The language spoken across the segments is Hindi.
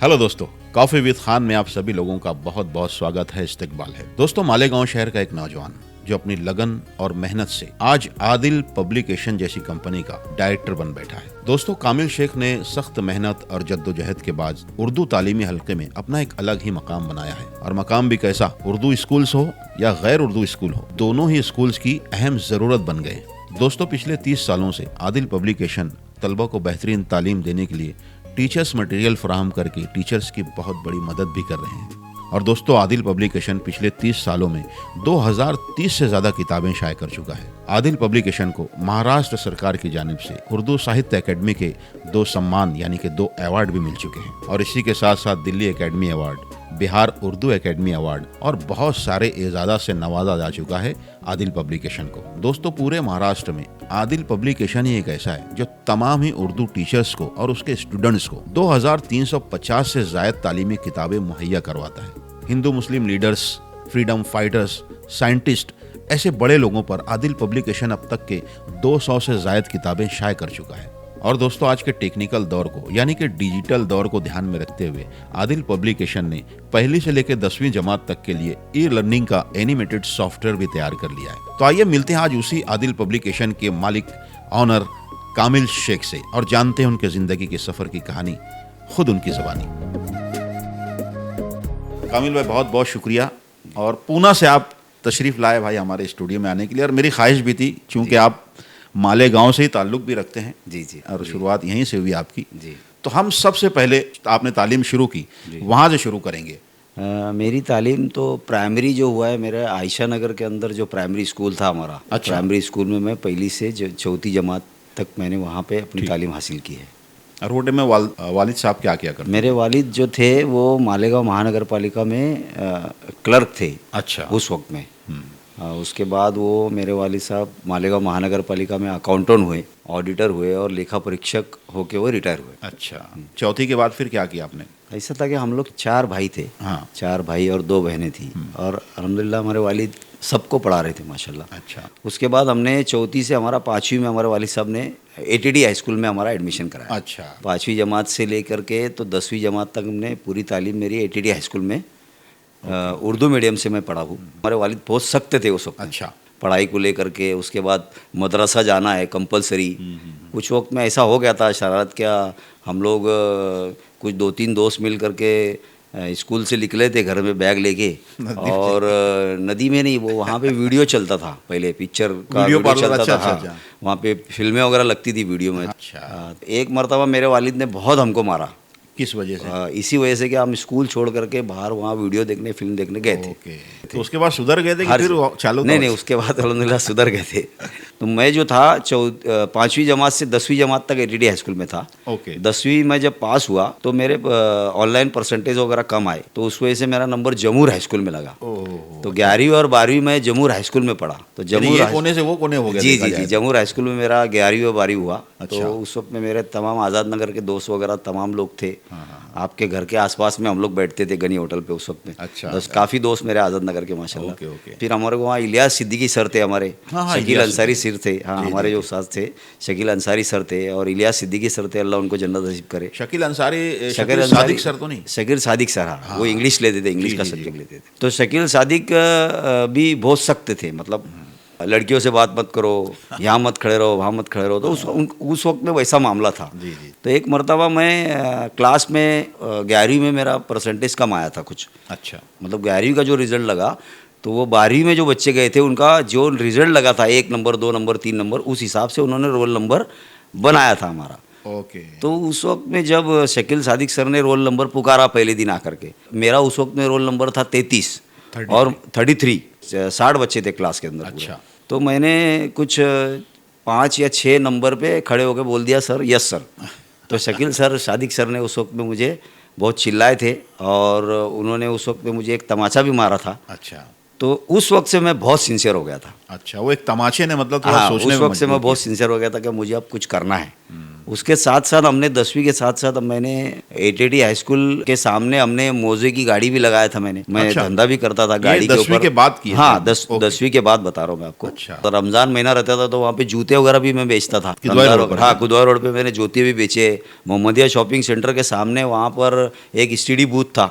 हेलो दोस्तों, कॉफी विद खान में आप सभी लोगों का बहुत बहुत स्वागत है, इस्तकबाल है। दोस्तों, मालेगांव शहर का एक नौजवान जो अपनी लगन और मेहनत से आज आदिल पब्लिकेशन जैसी कंपनी का डायरेक्टर बन बैठा है। दोस्तों, कामिल शेख ने सख्त मेहनत और जद्दोजहद के बाद उर्दू तालीमी हल्के में अपना एक अलग ही मकाम बनाया है। और मकाम भी कैसा, उर्दू स्कूल्स हो या गैर उर्दू स्कूल हो, दोनों ही स्कूल्स की अहम जरूरत बन गए। दोस्तों, पिछले 30 सालों से आदिल पब्लिकेशन तलबा को बेहतरीन तालीम देने के लिए टीचर्स मटेरियल फराहम करके टीचर्स की बहुत बड़ी मदद भी कर रहे हैं। और दोस्तों, आदिल पब्लिकेशन पिछले 30 सालों में 2030 से ज्यादा किताबें शाये कर चुका है। आदिल पब्लिकेशन को महाराष्ट्र सरकार की जानिब से उर्दू साहित्य अकेडमी के 2 सम्मान यानी कि 2 अवार्ड भी मिल चुके हैं। और इसी के साथ साथ Delhi academy award, Bihar Urdu academy award और बहुत सारे एजाज़ात से नवाजा जा चुका है आदिल पब्लिकेशन को। दोस्तों, पूरे महाराष्ट्र में आदिल पब्लिकेशन ही एक ऐसा है जो तमाम ही उर्दू टीचर्स को और उसके स्टूडेंट्स को 2350 से ज़ायद तालीमी किताबें मुहैया करवाता है। हिंदू मुस्लिम लीडर्स, फ्रीडम फाइटर्स, साइंटिस्ट, ऐसे बड़े लोगों पर आदिल पब्लिकेशन अब तक के 200 से ज़ायद किताबें शाये कर चुका है। और दोस्तों, आज के टेक्निकल दौर को यानी कि डिजिटल दौर को ध्यान में रखते हुए आदिल पब्लिकेशन ने पहली से लेकर 10वीं जमात तक के लिए ई लर्निंग का एनिमेटेड सॉफ्टवेयर भी तैयार कर लिया है। तो आइए मिलते हैं आज उसी आदिल पब्लिकेशन के मालिक ऑनर कामिल शेख से और जानते हैं उनके जिंदगी के सफर की कहानी खुद उनकी ज़बानी। कामिल भाई, बहुत बहुत शुक्रिया और पूना से आप तशरीफ़ लाए भाई हमारे स्टूडियो में आने के लिए। और मेरी ख्वाहिश भी थी, चूँकि आप मालेगांव से ही ताल्लुक़ भी रखते हैं जी और शुरुआत यहीं से हुई आपकी जी। तो हम सबसे पहले आपने तालीम शुरू की, वहाँ से शुरू करेंगे। मेरी तालीम तो प्राइमरी जो हुआ है मेरा आयशा नगर के अंदर जो प्राइमरी स्कूल था हमारा। अच्छा। प्राइमरी स्कूल में मैं पहली से 4वीं जमात तक मैंने वहाँ पे अपनी तालीम हासिल की है। और रोडे में वालिद साहब क्या किया करते? मेरे वालिद जो थे वो मालेगांव महानगर पालिका में क्लर्क थे। अच्छा। उस वक्त में उसके बाद वो मेरे वालिद साहब मालेगांव महानगर पालिका में अकाउंटेंट हुए, ऑडिटर हुए और लेखा परीक्षक होके वो रिटायर हुए। अच्छा। चौथी के बाद फिर क्या किया आपने? ऐसा था कि हम लोग 4 भाई थे। हाँ। 4 भाई और 2 बहनें थी और अल्हम्दुलिल्लाह हमारे वालिद सबको पढ़ा रहे थे माशाल्लाह। अच्छा। उसके बाद हमने 34 से हमारा 5वीं में हमारे वालिद साहब ने ATD हाई स्कूल में हमारा एडमिशन कराया। अच्छा। 5वीं जमात से लेकर के तो 10वीं जमात तक हमने पूरी तालीम मेरी ATD हाई स्कूल में उर्दू मीडियम से मैं पढ़ा हूँ। हमारे वालिद बहुत सख्त थे उस वक्त। अच्छा। पढ़ाई को लेकर के। उसके बाद मदरसा जाना है कंपलसरी। कुछ वक्त में ऐसा हो गया था शरारत, क्या हम लोग कुछ 2-3 दोस्त मिल करके स्कूल से निकले थे घर में बैग लेके और नदी में नहीं, वो वहाँ पे वीडियो चलता था पहले, पिक्चर का वीडियो चलता था। हाँ, वहाँ पे फिल्में वगैरह लगती थी वीडियो में। अच्छा। एक मरतबा मेरे वालिद ने बहुत हमको मारा। किस वजह से? इसी वजह से कि हम स्कूल छोड़ करके बाहर वहाँ वीडियो देखने, फिल्म देखने गए थे। तो उसके बाद सुधर गए थे कि फिर चालू? नहीं, उसके बाद अल्हम्दुलिल्लाह सुधर गए थे। तो मैं जो था 5वीं जमात से 10वीं जमात तक ATD हाई स्कूल में था। ओके। 10वीं में जब पास हुआ तो मेरे ऑनलाइन परसेंटेज वगैरह कम आए, तो उस वजह से मेरा नंबर जमूर हाई स्कूल में लगा। तो 11वीं और 12वीं में जमूर हाई स्कूल में पढ़ा। तो जमूर कोने से वो कोने हो गया? जी, जमूर हाई स्कूल में मेरा 11वीं और 12वीं हुआ। तो उस वक्त में मेरे तमाम आज़ाद नगर के दोस्त वगैरह तमाम लोग थे। आपके घर के आसपास में हम लोग बैठते थे गनी होटल पे उस वक्त में। अच्छा। काफ़ी दोस्त मेरे आज़ाद नगर के माशाल्लाह। फिर हमारे वहाँ इलियास सिद्दीकी सर थे हमारे। शकील अंसारी सर थे। हाँ, हमारे जो उस्ताद थे शकील अंसारी सर थे और इलियास सिद्दीकी सर थे, अल्लाह उनको जन्नत नसीब करे। शकील अंसारी सादिक सर तो नहीं? शकील सादिक सर, हाँ, वो इंग्लिश लेते थे, इंग्लिश का सब्जेक्ट लेते थे। तो शकील सादिक भी बहुत सख्त थे, मतलब लड़कियों से बात मत करो, यहाँ मत खड़े रहो, वहाँ मत खड़े रहो। तो उस वक्त में वैसा मामला था। तो एक मरतबा मैं क्लास में 11वीं में मेरा परसेंटेज कम आया था कुछ। अच्छा। मतलब 11वीं का जो रिज़ल्ट लगा तो वो 12वीं में जो बच्चे गए थे उनका जो रिज़ल्ट लगा था 1 नंबर, 2 नंबर, 3 नंबर, उस हिसाब से उन्होंने रोल नंबर बनाया था हमारा। ओके। तो उस वक्त में जब शकील सादिक सर ने रोल नंबर पुकारा पहले दिन आकर के, मेरा उस वक्त में रोल नंबर था 33 और 33, 60 बच्चे थे क्लास के अंदर। अच्छा। तो मैंने कुछ 5 या 6 नंबर पे खड़े होकर बोल दिया सर, यस सर। तो शकील सर सादिक सर ने उस वक्त में मुझे बहुत चिल्लाए थे और उन्होंने उस वक्त में मुझे एक तमाचा भी मारा था। अच्छा। तो उस वक्त से मैं बहुत सिंसियर हो गया था। अच्छा, वो एक तमाचे ने मतलब थोड़ा सोचने में, उस वक्त से मैं बहुत सिंसियर हो गया था कि मुझे अब कुछ करना है। उसके साथ साथ हमने 10वीं के साथ साथ मैंने एटीटी हाई स्कूल के सामने हमने मोजे की गाड़ी भी लगाया था। मैं अच्छा। धंधा भी करता था गाड़ी के 10वीं ऊपर। के बाद किए थे? हाँ, ओके। 10वीं के बाद बता रहा हूँ मैं आपको। अच्छा। तो रमजान महीना रहता था तो वहाँ पे जूते वगैरह भी मैं बेचता था। कुदवाई रमजान रोड पर? हाँ, कुदवाई रोड पे मैंने जूते भी बेचे। मोहम्मदिया शॉपिंग सेंटर के सामने वहाँ पर एक स्टडी बूथ था।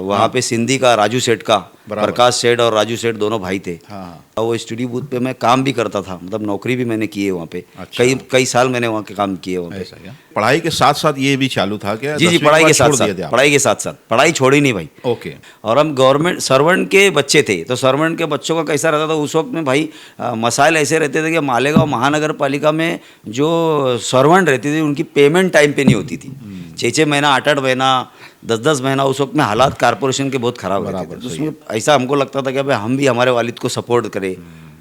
वहाँ पे सिंधी का, राजू सेठ का, बराबर। प्रकाश सेठ और राजू सेठ दोनों भाई थे। हाँ। और वो स्टडी बूथ पे मैं काम भी करता था, मतलब नौकरी भी मैंने की है वहाँ पे। अच्छा। कई साल मैंने वहाँ के काम किए वहाँ पे। ऐसा क्या? पढ़ाई के साथ साथ ये भी चालू था क्या? जी 10वीं पढ़ाई बाद के साथ छोड़ दिए थे साथ आप? पढ़ाई के साथ साथ पढ़ाई छोड़ी नहीं भाई। ओके। और हम गवर्नमेंट सर्वेंट के बच्चे थे, तो सर्वेंट के बच्चों का कैसा रहता था उस वक्त में भाई, मसाइल ऐसे रहते थे कि मालेगांव महानगर पालिका में जो सर्वेंट रहते थे उनकी पेमेंट टाइम पे नहीं होती थी। 6-6 महीना, 8-8 महीना, 10-10 महीना उस वक्त में हालात कारपोरेशन के बहुत ख़राब रहते बराबर, थे। तो सही उसमें ऐसा हमको लगता था कि भाई हम भी हमारे वालिद को सपोर्ट करें।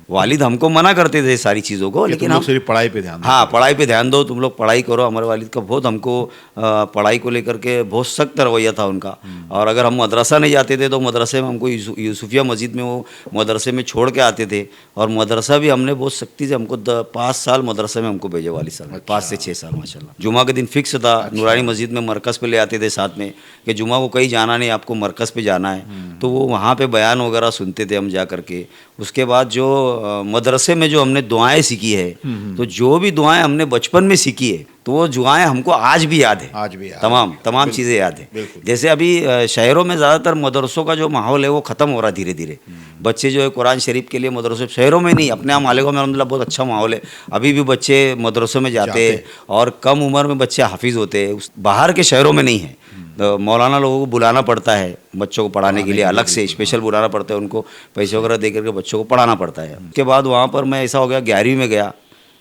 वालिद हमको मना करते थे सारी चीज़ों को, कि लेकिन तुम हम लोग सिर्फ पढ़ाई पे ध्यान दो। हाँ, पढ़ाई पे ध्यान दो, तुम लोग पढ़ाई करो। हमारे वालिद का बहुत हमको पढ़ाई को लेकर के बहुत सख्त रवैया था उनका। और अगर हम मदरसा नहीं जाते थे तो मदरसे में हमको यूसुफिया मस्जिद में वो मदरसे में छोड़ के आते थे। और मदरसा भी हमने बहुत सख्ती से, हमको 5 साल मदरसे में हमको भेजे वालिद साहब, 5 से 6 साल माशाल्लाह। जुमा के दिन फिक्स था, नूरानी मस्जिद में मरकज़ पे ले आते थे साथ में कि जुमा को कहीं जाना नहीं, आपको मरकज़ पे जाना है। तो वो वहाँ पे बयान वगैरह सुनते थे हम जा करके। उसके बाद जो मदरसे में जो हमने दुआएं सीखी है, तो जो भी दुआएं हमने बचपन में सीखी है तो वो दुआएं हमको आज भी याद है। आज भी याद तमाम चीज़ें याद है। बिल्कुल। जैसे अभी शहरों में ज़्यादातर मदरसों का जो माहौल है वो ख़त्म हो रहा है धीरे धीरे। बच्चे जो है कुरान शरीफ के लिए मदरसों, शहरों में नहीं, अपने यहाँ मालेगांव में अलहमदुलिल्लाह बहुत अच्छा माहौल है। अभी भी बच्चे मदरसों में जाते हैं और कम उम्र में बच्चे हाफिज़ होते हैं। बाहर के शहरों में नहीं है। तो मौलाना लोगों को बुलाना पड़ता है बच्चों को पढ़ाने के लिए, अलग से स्पेशल बुलाना पड़ता है, उनको पैसे वगैरह दे करके बच्चों को पढ़ाना पड़ता है। उसके बाद वहाँ पर मैं ऐसा हो गया, 11वीं में गया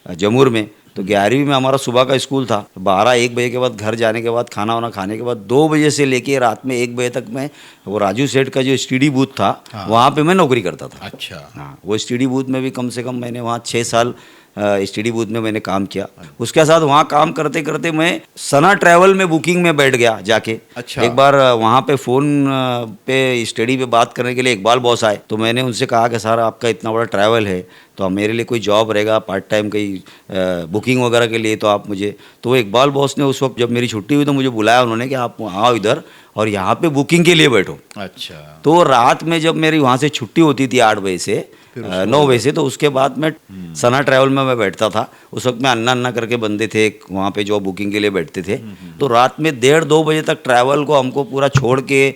जमूर में। तो 11वीं में हमारा सुबह का स्कूल था। 12-1 बजे के बाद घर जाने के बाद, खाना वाना खाने के बाद 2 बजे से लेके रात में 1 बजे तक मैं वो राजू सेठ का जो स्टडी बूथ था, वहाँ पे मैं नौकरी करता था। अच्छा। हाँ, वो स्टडी बूथ में भी कम से कम मैंने वहाँ 6 साल स्टडी बूथ में मैंने काम किया। उसके साथ वहाँ काम करते करते मैं सना ट्रैवल में बुकिंग में बैठ गया जाके। अच्छा। एक बार वहाँ पे फ़ोन पे स्टडी पे बात करने के लिए इकबाल बॉस आए, तो मैंने उनसे कहा कि सर आपका इतना बड़ा ट्रैवल है तो मेरे लिए कोई जॉब रहेगा पार्ट टाइम कहीं बुकिंग वगैरह के लिए, तो आप मुझे। तो इकबाल बॉस ने उस वक्त जब मेरी छुट्टी हुई तो मुझे बुलाया उन्होंने कि आप आओ इधर और यहाँ पे बुकिंग के लिए बैठो। अच्छा। तो रात में जब मेरी वहाँ से छुट्टी होती थी 8 बजे से 9 बजे से, तो उसके बाद मैं सना ट्रैवल में मैं बैठता था। उस वक्त में अन्ना करके बंदे थे वहाँ पे जो बुकिंग के लिए बैठते थे। तो रात में 1:30-2 बजे तक ट्रैवल को हमको पूरा छोड़ के,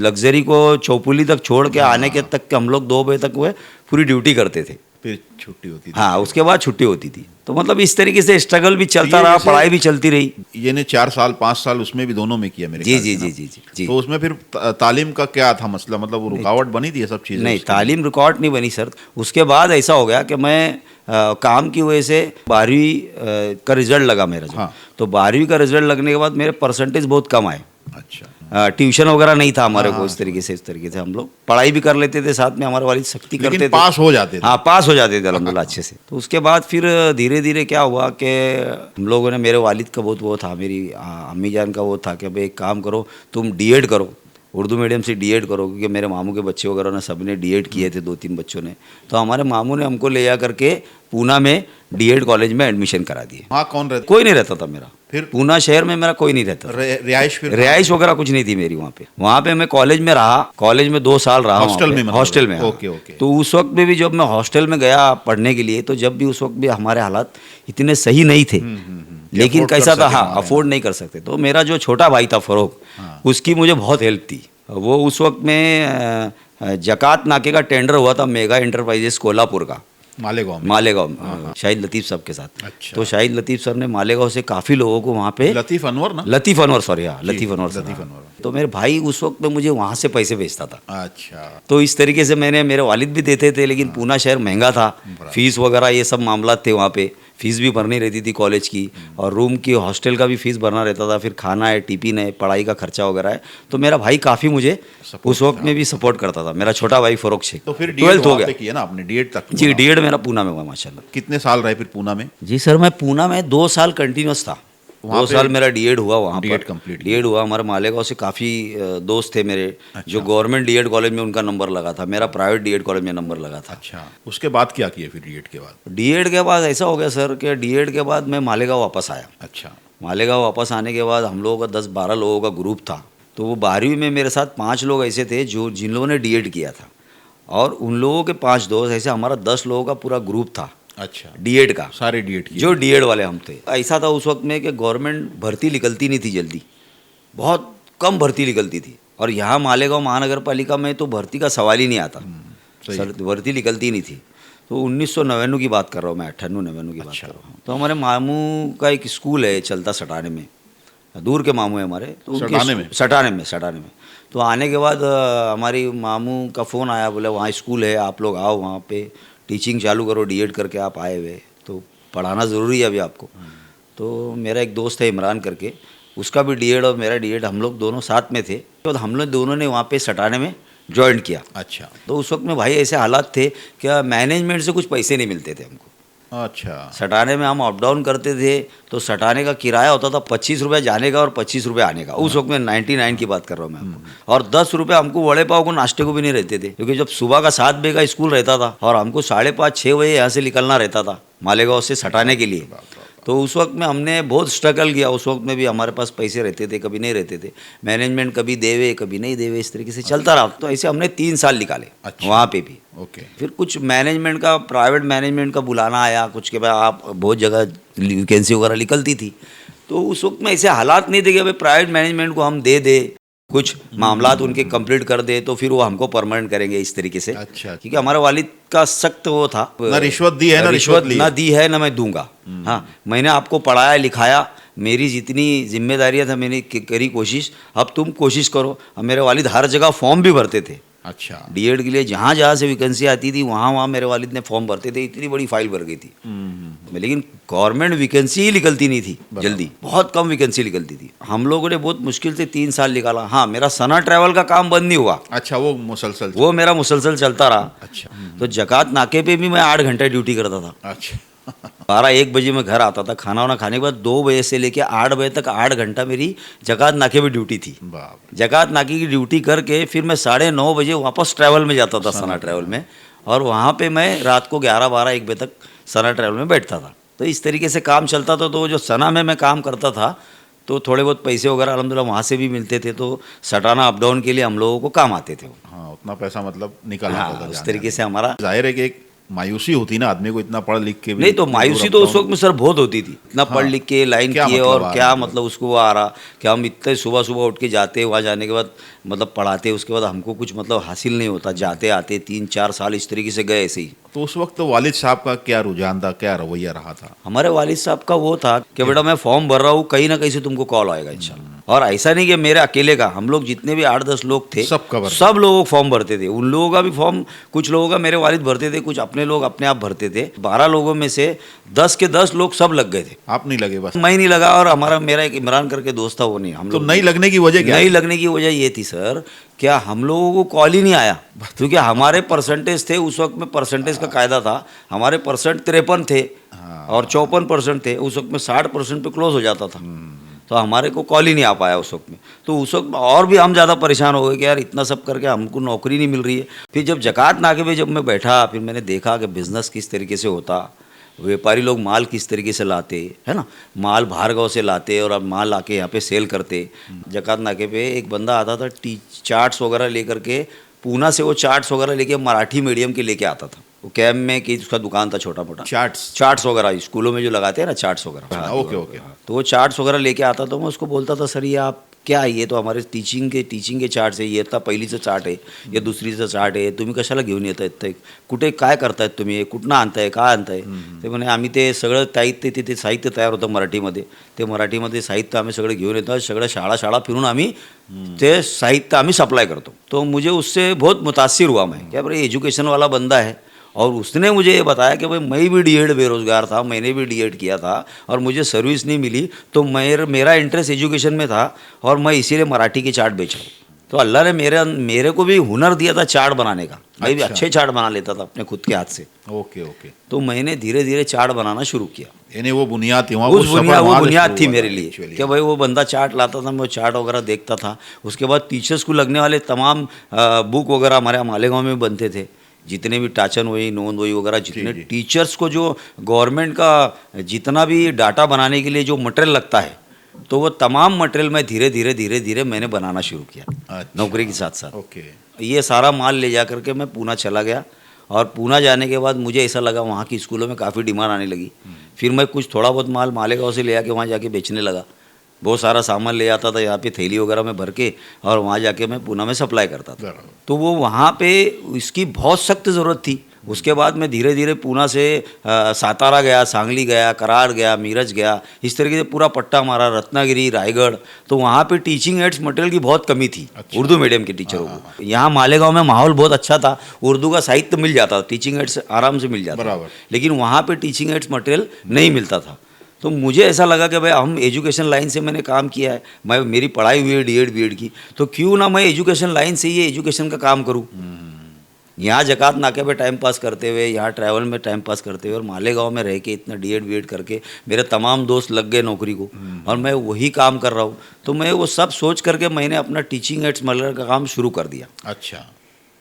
लग्जरी को चौपुली तक छोड़ के आने के तक के हम लोग 2 बजे तक वो पूरी ड्यूटी करते थे। फिर छुट्टी होती थी? हाँ, उसके बाद छुट्टी होती थी। तो मतलब इस तरीके से स्ट्रगल भी चलता ये रहा, जैसे- पढ़ाई भी चलती रही। ये ने 4 साल 5 साल उसमें भी दोनों में किया मेरे जी ख्याल जी से ना? जी जी जी। तो उसमें फिर तालीम का क्या था मसला? मतलब वो रुकावट बनी थी ये सब चीज़ें? नहीं, उसके? तालीम रिकॉर्ड नहीं बनी सर। उसके बाद ऐसा हो गया कि मैं काम की वजह से 12वीं का रिजल्ट लगा मेरा जो। हाँ। तो 12वीं का रिजल्ट लगने के बाद मेरे परसेंटेज बहुत कम आए। अच्छा। ट्यूशन वगैरह नहीं था हमारे को। हाँ। इस तरीके से हम लोग पढ़ाई भी कर लेते थे, साथ में हमारे वालिद सख्ती करते लेकिन थे। पास हो जाते थे? हाँ, पास हो जाते थे अल्हम्दुलिल्लाह अच्छे से। तो उसके बाद फिर धीरे धीरे क्या हुआ कि हम लोगों ने, मेरे वालिद का बहुत वो था, मेरी अम्मी जान का वो था कि भाई एक काम करो, तुम डीएड करो, उर्दू मीडियम से डीएड करो। क्योंकि मेरे मामू के बच्चे वगैरह ने सब ने डीएड किए थे, 2-3 बच्चों ने। तो हमारे मामू ने हमको ले जा करके पूना में डीएड कॉलेज में एडमिशन करा दिए। वहाँ कौन रहता? कोई नहीं रहता था मेरा। फिर? पूना शहर में मेरा कोई नहीं रहता था। रिहाइश? फिर रिहाइश वगैरह कुछ नहीं थी मेरी वहाँ पे। वहाँ पे मैं कॉलेज में रहा, कॉलेज में 2 साल रहा। हॉस्टल वहाँ पे, में मतलब? हॉस्टल में। हाँ। Okay, okay. तो उस वक्त में भी जब मैं हॉस्टल में गया पढ़ने के लिए, तो जब भी उस वक्त भी हमारे हालात इतने सही नहीं थे। लेकिन afford कर कैसा था, सके हाँ, हमारे अफोर्ड नहीं कर सकते। तो मेरा जो छोटा भाई था फरोक, उसकी मुझे बहुत हेल्प थी। वो उस वक्त में जकात नाके का टेंडर हुआ था मेगा इंटरप्राइजेस कोल्हापुर का, मालेगांव में, शाहिद लतीफ़ साहब के साथ। अच्छा। तो शाहिद लतीफ़ सर ने मालेगांव से काफ़ी लोगों को वहाँ पे, लतीफ़ अनवर ना? लतीफ़ अनवर, सॉरी, हाँ, लतीफ़ अनवर सर। लतीफ़ अनवर। तो मेरे भाई उस वक्त में मुझे वहाँ से पैसे भेजता था। अच्छा। तो इस तरीके से मेरे वालिद भी देते थे, लेकिन पूना शहर महंगा था, फीस वगैरह ये सब मामला थे वहाँ पे। फीस भी भरनी रहती थी कॉलेज की, और रूम की, हॉस्टल का भी फीस भरना रहता था। फिर खाना है, टिफिन है, पढ़ाई का खर्चा वगैरह है। तो मेरा भाई काफ़ी मुझे उस वक्त में भी सपोर्ट करता था, मेरा छोटा भाई फरोख शेख। तो फिर 12th हो गया किया ना आपने? डीएड तक? जी, डीएड मेरा पूना में हुआ माशाल्लाह। कितने साल रहे फिर पूना में? जी सर, मैं पूना में 2 साल कंटिन्यूस था। वहाँ 2 पे साल मेरा डीएड हुआ वहाँ पर। डीएड कंप्लीट डीएड हुआ। हमारे मालेगांव से काफ़ी दोस्त थे मेरे, जो गवर्नमेंट डीएड कॉलेज में उनका नंबर लगा था, मेरा प्राइवेट डीएड कॉलेज में नंबर लगा था। अच्छा, उसके बाद क्या किए फिर डीएड के बाद? डीएड के बाद ऐसा हो गया सर कि डीएड के बाद मैं मालेगांव वापस आया। अच्छा, मालेगांव वापस आने के बाद हम लोगों का 10-12 लोगों का ग्रुप था। तो वो 12वीं में मेरे साथ 5 लोग ऐसे थे जिन लोगों ने डीएड किया था, और उन लोगों के 5 दोस्त, ऐसे हमारा 10 लोगों का पूरा ग्रुप था अच्छा, डीएड का। सारे डीएड किए? जो डीएड वाले हम थे। ऐसा था उस वक्त में कि गवर्नमेंट भर्ती निकलती नहीं थी जल्दी, बहुत कम भर्ती निकलती थी, और यहाँ मालेगांव महानगर पालिका में तो भर्ती का सवाल ही नहीं आता। सही। सर भर्ती निकलती नहीं थी। तो 1999 की बात कर रहा हूँ मैं, 98-99 की बात कर रहा हूँ। तो हमारे मामू का एक स्कूल है चलता सटाने में, दूर के मामू है हमारे, तो उनके सटाने में। तो आने के बाद हमारी मामू का फ़ोन आया, बोले वहाँ स्कूल है, आप लोग आओ, वहाँ पे टीचिंग चालू करो, डीएड करके आप आए हुए, तो पढ़ाना ज़रूरी है अभी आपको। तो मेरा एक दोस्त है इमरान करके, उसका भी डीएड और मेरा डीएड, हम लोग दोनों साथ में थे। तो हम लोग दोनों ने वहाँ पे सटाने में ज्वाइन किया। अच्छा, तो उस वक्त में भाई ऐसे हालात थे कि मैनेजमेंट से कुछ पैसे नहीं मिलते थे हमको। अच्छा, सटाने में हम अप डाउन करते थे, तो सटाने का किराया होता था 25 रुपये जाने का और 25 रुपये आने का। उस वक्त में 99 की बात कर रहा हूँ मैं आपको। और 10 रुपये हमको वड़े पाव को नाश्ते को भी नहीं रहते थे, क्योंकि जब सुबह का 7 बजे का स्कूल रहता था और हमको 5:30-6 बजे यहाँ से निकलना रहता था मालेगांव से सटाने के लिए। तो उस वक्त में हमने बहुत स्ट्रगल किया। उस वक्त में भी हमारे पास पैसे रहते थे, कभी नहीं रहते थे, मैनेजमेंट कभी देवे कभी नहीं देवे, इस तरीके से चलता रहा। तो ऐसे हमने 3 साल निकाले। अच्छा। वहाँ पे भी ओके। फिर कुछ मैनेजमेंट का, प्राइवेट मैनेजमेंट का बुलाना आया कुछ के बाद, आप बहुत जगह वैकेंसी वगैरह निकलती थी। तो उस वक्त में ऐसे हालात नहीं थे कि भाई प्राइवेट मैनेजमेंट को हम दे दे, कुछ मामलात उनके कंप्लीट कर दे तो फिर वो हमको परमानेंट करेंगे इस तरीके से। अच्छा, क्योंकि हमारे वालिद का सख्त वो था, ना रिश्वत दी है ना रिश्वत ली ना दी है ना मैं दूंगा। हाँ, मैंने आपको पढ़ाया लिखाया, मेरी जितनी जिम्मेदारियां था मैंने करी कोशिश, अब तुम कोशिश करो। अब मेरे वालिद हर जगह फॉर्म भी भरते थे। अच्छा, डीएड के लिए जहाँ जहाँ से वैकेंसी आती थी वहाँ मेरे वालिद ने फॉर्म भरते थे। इतनी बड़ी फाइल भर गई थी। लेकिन गवर्नमेंट वैकेंसी ही निकलती नहीं थी जल्दी, बहुत कम वैकेंसी निकलती थी। हम लोगों ने बहुत मुश्किल से 3 साल निकाला। हाँ, मेरा सना ट्रैवल का काम बंद नहीं हुआ। अच्छा, वो मेरा मुसलसल चलता रहा। अच्छा, तो जकात नाके पे भी मैं 8 घंटे ड्यूटी करता था। अच्छा 12-1 बजे मैं घर आता था, खाना वाना खाने के बाद 2 बजे से लेके 8 बजे तक 8 घंटा मेरी जकात नाके पे ड्यूटी थी। बाप। जकात नाके की ड्यूटी करके फिर मैं 9:30 बजे वापस ट्रैवल में जाता था, सना ट्रैवल में, और वहाँ पे मैं रात को 11-12-1 बजे तक सना ट्रैवल में बैठता था। तो इस तरीके से काम चलता था। तो जो सना में मैं काम करता था तो थोड़े बहुत पैसे वगैरह अल्हम्दुलिल्लाह वहाँ से भी मिलते थे। तो सटाना अप डाउन के लिए हम लोगों को काम आते थे। हाँ, उतना पैसा मतलब निकालना हाँ, होता था उस तरीके से हमारा। जाहिर है कि एक मायूसी होती ना आदमी को, इतना पढ़ लिख के भी। नहीं तो मायूसी तो उस वक्त में सर बहुत होती थी। इतना पढ़ लिख के लाइन क्या किए मतलब और आ क्या रहा मतलब उसको वो आ रहा कि हम इतने सुबह सुबह उठ के जाते, वहाँ जाने के बाद मतलब पढ़ाते, उसके बाद हमको कुछ मतलब हासिल नहीं होता, जाते आते 3-4 साल इस तरीके से गए ऐसे ही। तो उस वक्त तो वालिद साहब का क्या रुझान था, क्या रवैया रहा था? हमारे वालिद साहब का वो था कि बेटा मैं फॉर्म भर रहा हूँ, कहीं ना कहीं से तुमको कॉल आएगा इंशाल्लाह। और ऐसा नहीं कि मेरे अकेले का, हम लोग जितने भी 8-10 लोग थे सब लोगों को फॉर्म भरते थे। उन लोगों का भी फॉर्म, कुछ लोगों का मेरे वालिद भरते थे, कुछ अपने लोग अपने आप भरते थे। 12 लोगों में से 10 के 10 लोग सब लग गए थे। आप नहीं लगे? बस मैं नहीं लगा, और मेरा एक इमरान करके दोस्त था वो नहीं। हम तो लोग नहीं लगने की वजह क्या? नहीं लगने की वजह ये थी सर, क्या हम लोगों को कॉल ही नहीं आया, क्योंकि हमारे परसेंटेज थे उस वक्त में, परसेंटेज का कायदा था। हमारे परसेंट 53 थे और 54% थे। उस वक्त में 60% पे क्लोज हो जाता था। तो हमारे को कॉल ही नहीं आ पाया उस वक्त में। तो उस वक्त और भी हम ज़्यादा परेशान हो गए कि यार इतना सब करके हमको नौकरी नहीं मिल रही है। फिर जब जकात नाके पे जब मैं बैठा, फिर मैंने देखा कि बिज़नेस किस तरीके से होता, व्यापारी लोग माल किस तरीके से लाते, है ना, माल बाहर गाँव से लाते और अब माल आके यहाँ पे सेल करते। जकात नाके पे एक बंदा आता था चार्ट्स वगैरह लेकर के, पूना से वो चार्ट्स वगैरह लेके मराठी मीडियम के लेके आता था। वो कैब में कि उसका दुकान था छोटा मोटा, चार्ट्स वगैरह स्कूलों में जो लगाते हैं ना, चार्ट्स वगैरह। ओके। तो वो चार्ट्स वगैरह लेके आता था। मैं उसको बोलता था सर ये आप क्या है, ये तो हमारे टीचिंग के चार्ट्स आहे, येता पहिलीचं चार्ट आहे, या दुसरीचं चार्ट आहे, तुम्ही कशाला घेऊन येत आहेत, कुठे काय करतायत तुम्ही, कुठनं आणताय, काय आणताय? ते म्हणे आम्ही ते सगळं तिथे साहित्य तयार होतं मराठीमध्ये, ते मराठीमध्ये साहित्य आम्ही सगळं घेऊन येतो, सगळं शाळा फिरून आम्ही ते साहित्य आम्ही सप्लाई करतो। तो मुझे उससे बहुत मुतासिर हुआ मैं, क्या भाई एजुकेशन वाला बंदा है। और उसने मुझे ये बताया कि भाई मैं भी डीएड बेरोज़गार था, मैंने भी डीएड किया था और मुझे सर्विस नहीं मिली, तो मेरा इंटरेस्ट एजुकेशन में था और मैं इसीलिए मराठी के चार्ट बेच रहा हूँ। तो अल्लाह ने मेरे को भी हुनर दिया था चार्ट बनाने का। मैं भी अच्छा। अच्छे चार्ट बना लेता था अपने खुद के हाथ से। ओके ओके, तो मैंने धीरे धीरे चार्ट बनाना शुरू किया। यानी वो बुनियाद थी वहाँ, वो सफर वहाँ से बुनियाद थी शुरू हुआ मेरे था लिए actually। कि भाई वो बंदा चार्ट लाता था, मैं वो चार्ट वगैरह देखता था। उसके बाद टीचर्स को लगने वाले तमाम बुक वगैरह हमारे मालेगांव में बनते थे, जितने भी टाचन वही नोंद वही वगैरह जितने जी। टीचर्स को जो गवर्नमेंट का जितना भी डाटा बनाने के लिए जो मटेरियल लगता है, तो वो तमाम मटेरियल मैं धीरे धीरे मैंने बनाना शुरू किया अच्छा। नौकरी के साथ साथ। ओके, ये सारा माल ले जा करके मैं पूना चला गया, और पूना जाने के बाद मुझे ऐसा लगा वहाँ की स्कूलों में काफ़ी डिमांड आने लगी। फिर मैं कुछ थोड़ा बहुत माल मालेगांव से ले आके वहाँ जाके बेचने लगा। बहुत सारा सामान ले आता था यहाँ पे थैली वगैरह में भर के, और वहाँ जाके मैं पूना में सप्लाई करता था। बराबर। तो वो वहाँ पे इसकी बहुत सख्त ज़रूरत थी। उसके बाद मैं धीरे धीरे पूना से सातारा गया, सांगली गया, करार गया, मीरज गया, इस तरीके से पूरा पट्टा मारा, रत्नागिरी, रायगढ़। तो वहाँ पे टीचिंग एड्स मटेरियल की बहुत कमी थी। अच्छा। उर्दू मीडियम के टीचरों को। यहाँ मालेगांव में माहौल बहुत अच्छा था, उर्दू का साहित्य मिल जाता था, टीचिंग एड्स आराम से मिल जाता था। बराबर। लेकिन वहाँ पे टीचिंग एड्स मटेरियल नहीं मिलता था। तो मुझे ऐसा लगा कि भाई हम एजुकेशन लाइन से मैंने काम किया है, मेरी पढ़ाई हुई है डीएड बीएड की, तो क्यों ना मैं एजुकेशन लाइन से ये एजुकेशन का काम करूँ। यहाँ जकात नाके पे टाइम पास करते हुए, यहाँ ट्रैवल में टाइम पास करते हुए, और मालेगांव में रह के इतना डीएड बीएड करके मेरे तमाम दोस्त लग गए नौकरी को, और मैं वही काम कर रहा हूँ। तो मैं वो सब सोच करके मैंने अपना टीचिंग एड्स मटेरियल का काम शुरू कर दिया। अच्छा।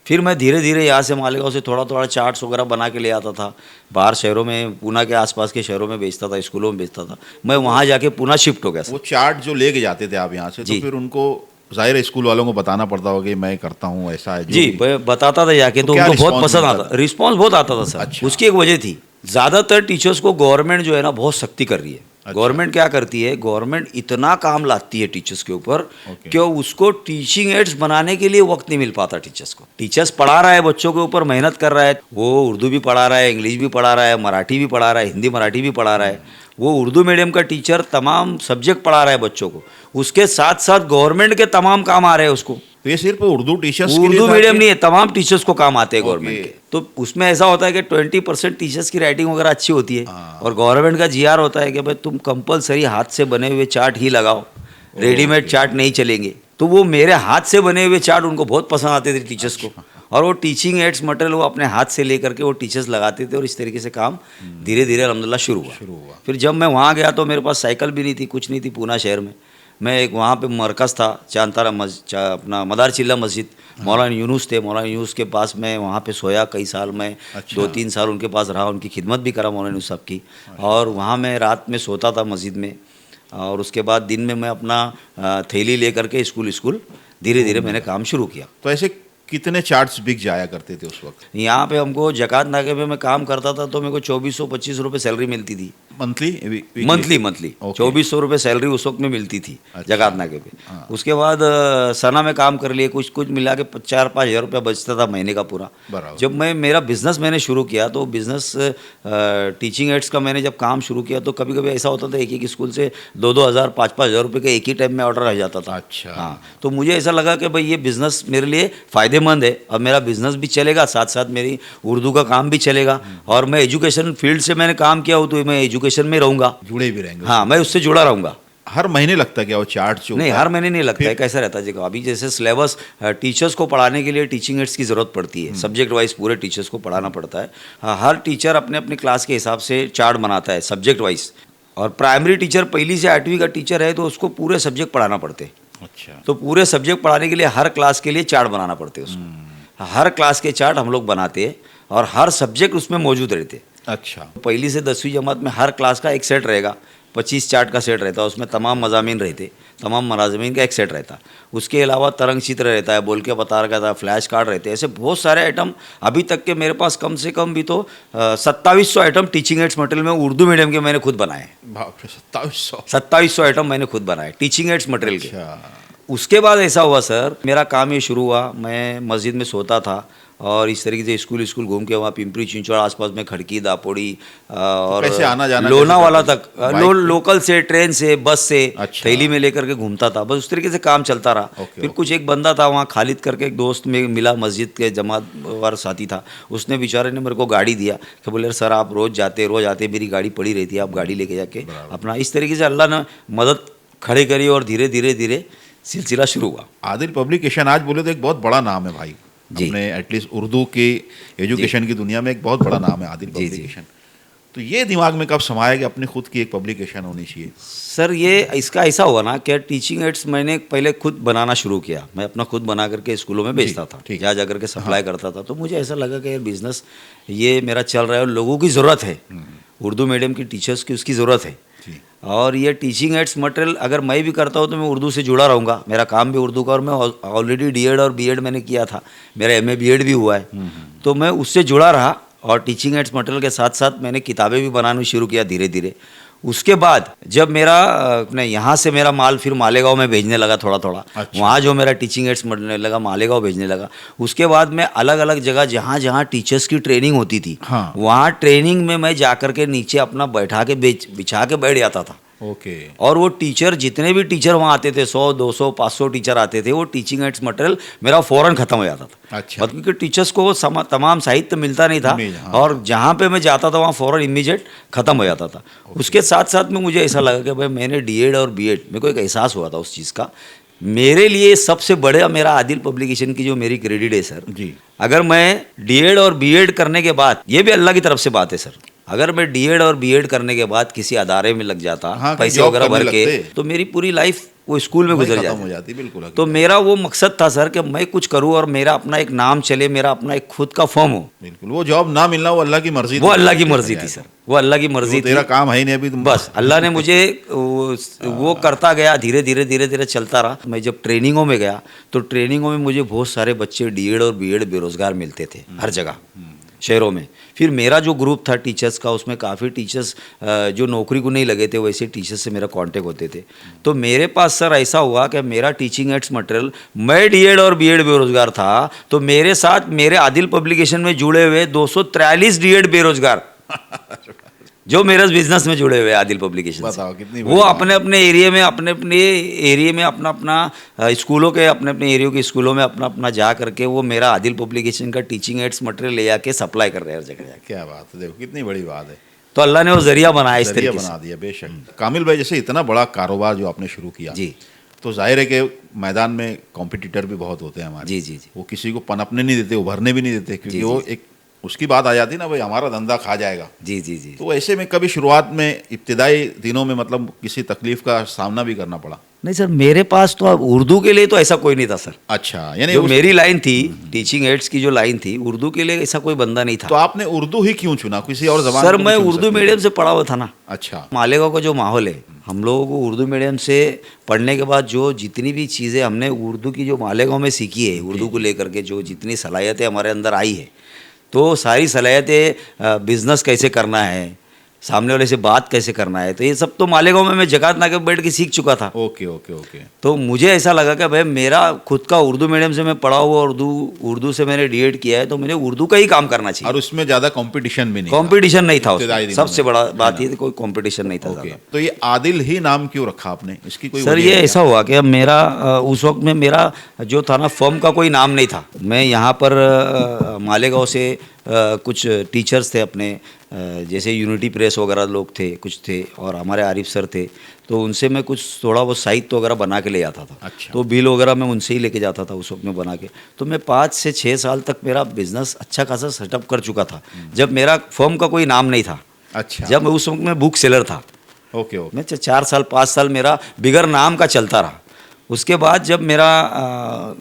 फिर मैं धीरे धीरे यहाँ से मालेगांव से थोड़ा थोड़ा चार्ट्स वगैरह बना के ले आता था, बाहर शहरों में, पूना के आसपास के शहरों में बेचता था, स्कूलों में बेचता था। मैं वहाँ जाके पूना शिफ्ट हो गया। वो चार्ट जो लेके जाते थे आप यहाँ से, तो जी। फिर उनको जाहिर है स्कूल वालों को बताना पड़ता होगा कि मैं करता हूँ, ऐसा है जो जी, भी। बताता था जाके, तो क्या उनको बहुत response पसंद मिलता आता, रिस्पॉन्स बहुत आता था सर। अच्छा। उसकी एक वजह थी, ज़्यादातर टीचर्स को गवर्नमेंट जो है ना बहुत सख्ती कर रही है। अच्छा। गवर्नमेंट क्या करती है, गवर्नमेंट इतना काम लाती है टीचर्स के ऊपर ओके। कि उसको टीचिंग एड्स बनाने के लिए वक्त नहीं मिल पाता टीचर्स को। टीचर्स पढ़ा रहा है, बच्चों के ऊपर मेहनत कर रहा है, वो उर्दू भी पढ़ा रहा है, इंग्लिश भी पढ़ा रहा है, मराठी भी पढ़ा रहा है, हिंदी मराठी भी पढ़ा रहा है। वो उर्दू मीडियम का टीचर तमाम सब्जेक्ट पढ़ा रहा है बच्चों को, उसके साथ साथ गवर्नमेंट के तमाम काम आ रहे हैं उसको। तो ये सिर्फ उर्दू टीचर्स के लिए उर्दू था मीडियम कि- नहीं है, तमाम टीचर्स को काम आते हैं ओके। गवर्नमेंट के। तो उसमें ऐसा होता है कि 20% टीचर्स की राइटिंग वगैरह अच्छी होती है, हाँ। और गवर्नमेंट का जीआर होता है कि भाई तुम कंपलसरी हाथ से बने हुए चार्ट ही लगाओ, रेडीमेड चार्ट नहीं चलेंगे। तो वो मेरे हाथ से बने हुए चार्ट उनको बहुत पसंद आते थे टीचर्स को, और वो टीचिंग एड्स मटेरियल वो अपने हाथ से लेकर के वो टीचर्स लगाते थे, और इस तरीके से काम धीरे धीरे अल्हम्दुलिल्लाह शुरू हुआ। फिर जब मैं वहाँ गया तो मेरे पास साइकिल भी नहीं थी, कुछ नहीं थी पूना शहर में। मैं एक वहाँ पे मरकज़ था चांतारा अपना मदार चिल्ला मस्जिद, मौलाना यूनुस थे, मौलाना यूनुस के पास मैं वहाँ पे सोया कई साल। मैं अच्छा। 2-3 साल उनके पास रहा, उनकी खिदमत भी करा मौलाना यूनुस साहब की, और वहाँ मैं रात में सोता था मस्जिद में, और उसके बाद दिन में मैं अपना थैली ले करके स्कूल धीरे धीरे मैंने काम शुरू किया। तो ऐसे कितने चार्ट्स बिक जाया करते थे उस वक्त? यहाँ पे हमको जकात नाके पे मैं काम करता था, तो मेरे को 2425 रुपये सैलरी मिलती थी मंथली? Monthly okay. 2400 रुपये सैलरी उस वक्त में मिलती थी अच्छा। जकात नाके पे। हाँ। उसके बाद सना में काम कर लिए, कुछ मिला के 4-5 हज़ार रुपया बचता था महीने का पूरा। बराबर। जब मैं मेरा बिज़नेस मैंने शुरू किया, तो बिज़नेस टीचिंग एड्स का मैंने जब काम शुरू किया, तो कभी कभी ऐसा होता था एक एक स्कूल से 2-2 हज़ार 5-5 हज़ार रुपये का एक ही टाइम में ऑर्डर आ जाता था। अच्छा। हाँ, तो मुझे ऐसा लगा कि भाई ये बिज़नेस मेरे लिए फ़ायदेमंद है, और मेरा बिज़नेस भी चलेगा, साथ साथ मेरी उर्दू का काम भी चलेगा, और मैं एजुकेशन फील्ड से मैंने काम किया हो तो मैं एजुकेशन में रहूँगा। जुड़े भी रहेंगे। हाँ, मैं उससे जुड़ा रहूँगा। हर महीने लगता है क्या वो चार्ट जो नहीं, होता है? हर महीने नहीं लगता है, कैसा रहता है जी। अभी जैसे सिलेबस टीचर्स को पढ़ाने के लिए टीचिंग एड्स की ज़रूरत पड़ती है, सब्जेक्ट वाइज पूरे टीचर्स को पढ़ाना पड़ता है। हाँ, हर टीचर अपने अपने क्लास के हिसाब से चार्ट बनाता है सब्जेक्ट वाइज, और प्राइमरी टीचर पहली से 8वीं का टीचर है तो उसको पूरे सब्जेक्ट पढ़ाना पड़ते हैं। अच्छा। तो पूरे सब्जेक्ट पढ़ाने के लिए हर क्लास के लिए चार्ट बनाना पड़ते हैं उसको। हर क्लास के चार्ट हम लोग बनाते हैं, और हर सब्जेक्ट उसमें मौजूद रहते हैं। अच्छा। पहली से 10वीं जमात में हर क्लास का एक सेट रहेगा, 25 चार्ट का सेट रहता है, उसमें तमाम मज़ामीन रहते, तमाम मज़ामीन का एक सेट रहता। उसके अलावा तरंग चित्र रहता है, बोल के बता रखा था, फ्लैश कार्ड रहते हैं, ऐसे बहुत सारे आइटम। अभी तक के मेरे पास कम से कम भी तो 2700 आइटम टीचिंग एड्स मटेरियल में उर्दू मीडियम के मैंने खुद बनाए। बाप रे, 2700। 2700 आइटम मैंने खुद बनाए टीचिंग एड्स मटेरियल के। अच्छा। उसके बाद ऐसा हुआ सर, मेरा काम ये शुरू हुआ, मैं मस्जिद में सोता था, और इस तरीके से स्कूल घूम के वहाँ पिंपरी चिंचवड़ आसपास में खड़की दापोड़ी और कैसे आना जाना लोनावाला कैसे तक करते थे? लोकल से, ट्रेन से, बस से, अच्छा। थैली में लेकर के घूमता था, बस उस तरीके से काम चलता रहा। ओके, फिर कुछ एक बंदा था वहाँ, खालिद करके एक दोस्त में मिला, मस्जिद के जमात वार साथी था, उसने बेचारे ने मेरे को गाड़ी दिया कि बोले सर आप रोज़ आते, मेरी गाड़ी पड़ी रहती है, आप गाड़ी लेके जाके अपना। इस तरीके से अल्लाह ने मदद खड़े करी, और धीरे धीरे सिलसिला शुरू हुआ। आदिल पब्लिकेशन आज बोले तो एक बहुत बड़ा नाम है भाई, जी। अपने एटलीस्ट उर्दू की एजुकेशन की दुनिया में एक बहुत बड़ा नाम है आदिल जी, जी। पब्लिकेशन। तो ये दिमाग में कब समाया कि अपनी खुद की एक पब्लिकेशन होनी चाहिए? सर ये इसका ऐसा हुआ ना कि टीचिंग एड्स मैंने पहले खुद बनाना शुरू किया। मैं अपना खुद बना करके स्कूलों में बेचता था, ठीक। जा करके सप्लाई करता था। तो मुझे ऐसा लगा कि यार बिजनेस ये मेरा चल रहा है और लोगों की ज़रूरत है, उर्दू मीडियम की टीचर्स की उसकी ज़रूरत है। जी। और ये टीचिंग एड्स मटेरियल अगर मैं भी करता हूँ तो मैं उर्दू से जुड़ा रहूँगा, मेरा काम भी उर्दू का, और मैं ऑलरेडी डीएड और बीएड मैंने किया था, मेरा एमए बीएड भी हुआ है, तो मैं उससे जुड़ा रहा। और टीचिंग एड्स मटेरियल के साथ साथ मैंने किताबें भी बनाना शुरू किया धीरे धीरे। उसके बाद जब मेरा अपने यहाँ से मेरा माल फिर मालेगांव में भेजने लगा थोड़ा थोड़ा, अच्छा। वहाँ जो मेरा टीचिंग एड्स मटेरियल लगा मालेगांव भेजने लगा। उसके बाद मैं अलग अलग जगह जहाँ जहाँ टीचर्स की ट्रेनिंग होती थी, हाँ। वहाँ ट्रेनिंग में मैं जा कर के नीचे अपना बैठा के बिछा के बैठ जाता था। ओके। और वो टीचर जितने भी टीचर वहाँ आते थे, 100 200 500 टीचर आते थे, वो टीचिंग एड्स मटेरियल मेरा फ़ौरन ख़त्म हो जाता था। अच्छा। क्योंकि टीचर्स को वो तमाम साहित्य मिलता नहीं था, हाँ। और जहाँ पे मैं जाता था वहाँ फ़ौरन इमीडिएट ख़त्म हो जाता था। उसके साथ साथ में मुझे ऐसा लगा कि भाई मैंने डीएड और बीएड, मेरे को एक एहसास हुआ था उस चीज़ का। मेरे लिए सबसे बड़ा मेरा आदिल पब्लिकेशन की जो मेरी क्रेडिट है सर जी। अगर मैं डीएड और बीएड करने के बाद, ये भी अल्लाह की तरफ से बात है सर, अगर मैं डीएड और बीएड करने के बाद किसी अदारे में लग जाता, हाँ, पैसे जॉब वगैरह करने भर के, लगते। तो मेरी पूरी लाइफ वो स्कूल में गुजर खत्म जाती। हो जाती, बिल्कुल। तो मेरा वो मकसद था सर कि मैं कुछ करूं और मेरा अपना एक नाम चले, मेरा अपना एक खुद का फॉर्म हो। बिल्कुल, वो जॉब ना मिलना वो अल्लाह की मर्जी वो अल्लाह की मर्जी थी सर, वो अल्लाह की मर्जी थी। तेरा काम है ही नहीं अभी तुम। बस अल्लाह ने मुझे वो करता गया, धीरे धीरे धीरे धीरे चलता रहा। मैं जब ट्रेनिंगों में गया तो ट्रेनिंगों में मुझे बहुत सारे बच्चे डीएड और बीएड बेरोजगार मिलते थे हर जगह शहरों में। फिर मेरा जो ग्रुप था टीचर्स का, उसमें काफ़ी टीचर्स जो नौकरी को नहीं लगे थे, वैसे टीचर्स से मेरा कांटेक्ट होते थे। तो मेरे पास सर ऐसा हुआ कि मेरा टीचिंग एड्स मटेरियल, मैं डीएड और बीएड बेरोजगार था, तो मेरे साथ मेरे आदिल पब्लिकेशन में जुड़े हुए 243 डीएड बेरोजगार जो मेरे बिजनेस में जुड़े हुए आदिल पब्लिकेशन से, बताओ कितनी वो अपने अपने एरिया में अपना अपना स्कूलों के अपने अपने एरिया के स्कूलों में अपना अपना जा करके वो मेरा आदिल पब्लिकेशन का टीचिंग एड्स मटेरियल ले आके सप्लाई कर रहे हैं हर जगह जाके। क्या बात है, देखो कितनी बड़ी बात है। तो अल्लाह ने वो जरिया बनाया इस जरिया तरीके से। बना दिया, बेशक। कामिल भाई, जैसे इतना बड़ा कारोबार जो आपने शुरू किया, जी तो जाहिर है कि मैदान में कॉम्पिटिटर भी बहुत होते हैं हमारे। जी जी जी वो किसी को पनपने नहीं देते, उभरने भी नहीं देते, क्योंकि जी, वो जी। एक उसकी बात आ जाती ना, भाई हमारा धंधा खा जाएगा। जी जी जी। तो ऐसे में कभी शुरुआत में इब्तिदाई दिनों में मतलब किसी तकलीफ का सामना भी करना पड़ा? नहीं सर, मेरे पास तो अब उर्दू के लिए तो ऐसा कोई नहीं था सर। अच्छा, यानी जो मेरी लाइन थी टीचिंग एड्स की, जो लाइन थी उर्दू के लिए, ऐसा कोई बंदा नहीं तो था। आपने उर्दू ही क्यों चुना, किसी और जबान सर को भी मैं चुन उर्दू सकते मीडियम थे? से पढ़ा हुआ था ना। अच्छा। मालेगांव का जो माहौल है, हम लोगों को उर्दू मीडियम से पढ़ने के बाद जो जितनी भी चीज़ें हमने उर्दू की जो मालेगांव में सीखी है, उर्दू को लेकर के जो जितनी सलाहियतें हमारे अंदर आई है, तो सारी सलाहियतें बिजनेस कैसे करना है, सामने वाले से बात कैसे करना है, तो ये सब तो मालेगांव में मैं जकात ना के बैठ के सीख चुका था। Okay okay okay. तो मुझे ऐसा लगा कि भाई मेरा खुद का उर्दू मीडियम से मैं पढ़ा हुआ, उर्दू से मैंने डीएड किया है, तो मुझे उर्दू का ही काम करना चाहिए। और उसमें ज्यादा कंपटीशन भी नहीं था। कंपटीशन नहीं था इब्तिदाई उसमें। दिनों सबसे में। बड़ा बात ये थी, कोई कंपटीशन नहीं था ओके, ज़्यादा। तो ये आदिल ही नाम क्यों रखा आपने, इसकी कोई सर वजह ये है ऐसा हुआ कि मेरा उस वक्त में मेरा जो था ना फर्म का कोई नाम नहीं था। मैं यहाँ पर मालेगांव से कुछ टीचर्स थे अपने, जैसे यूनिटी प्रेस वगैरह लोग थे, कुछ थे, और हमारे आरिफ सर थे, तो उनसे मैं कुछ थोड़ा वो साहित्य वगैरह बना के ले आता था। अच्छा। तो बिल वगैरह मैं उनसे ही लेके जाता था उस वक्त में बना के। तो मैं 5 से 6 साल तक मेरा बिजनेस अच्छा खासा सेटअप कर चुका था, जब मेरा फर्म का कोई नाम नहीं था। अच्छा। जब उस वक्त में बुक सेलर था, ओके ओके। मैं 4 साल 5 साल मेरा बिगर नाम का चलता रहा। उसके बाद जब मेरा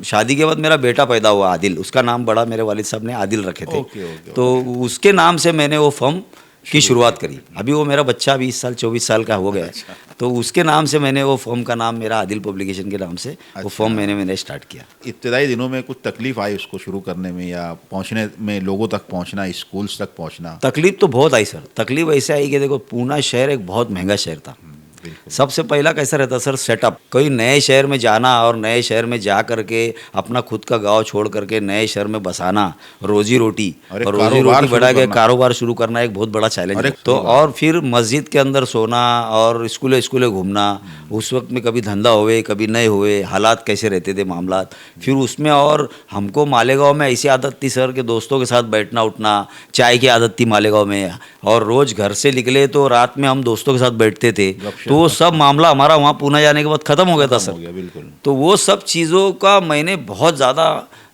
शादी के बाद मेरा बेटा पैदा हुआ आदिल, उसका नाम बड़ा मेरे वालिद साहब ने आदिल रखे थे। ओके, ओके, तो उसके नाम से मैंने वो फर्म की शुरुआत करी। अभी वो मेरा बच्चा 20 साल 24 साल का हो गया है, तो उसके नाम से मैंने वो फर्म का नाम मेरा आदिल पब्लिकेशन के नाम से वो फर्म मैंने स्टार्ट किया। इब्तिदाई दिनों में कुछ तकलीफ आई उसको शुरू करने में, या पहुंचने में, लोगों तक पहुंचना, स्कूल्स तक पहुंचना? तकलीफ तो बहुत आई सर। तकलीफ ऐसे आई कि देखो, पूना शहर एक बहुत महंगा शहर था। बिल्कुल। सबसे पहला कैसा रहता सर सेटअप, कोई नए शहर में जाना और नए शहर में जा करके अपना खुद का गांव छोड़ करके नए शहर में बसाना, रोजी रोटी अरे और रोजी कारोबार रोटी शुरू बढ़ा के करना। कारोबार शुरू करना एक बहुत बड़ा चैलेंज अरे है। तो सही बात। और फिर मस्जिद के अंदर सोना और स्कूले स्कूले घूमना, उस वक्त में कभी धंधा हुए कभी नहीं हुए, हालात कैसे रहते थे मामलात। फिर उसमें और हमको मालेगांव में ऐसी आदत थी सर कि दोस्तों के साथ बैठना उठना, चाय की आदत थी मालेगांव में, और रोज़ घर से निकले तो रात में हम दोस्तों के साथ बैठते थे। तो वो सब मामला हमारा वहाँ पूना जाने के बाद ख़त्म हो गया था हो सर। गया बिल्कुल। तो वो सब चीज़ों का मैंने बहुत ज़्यादा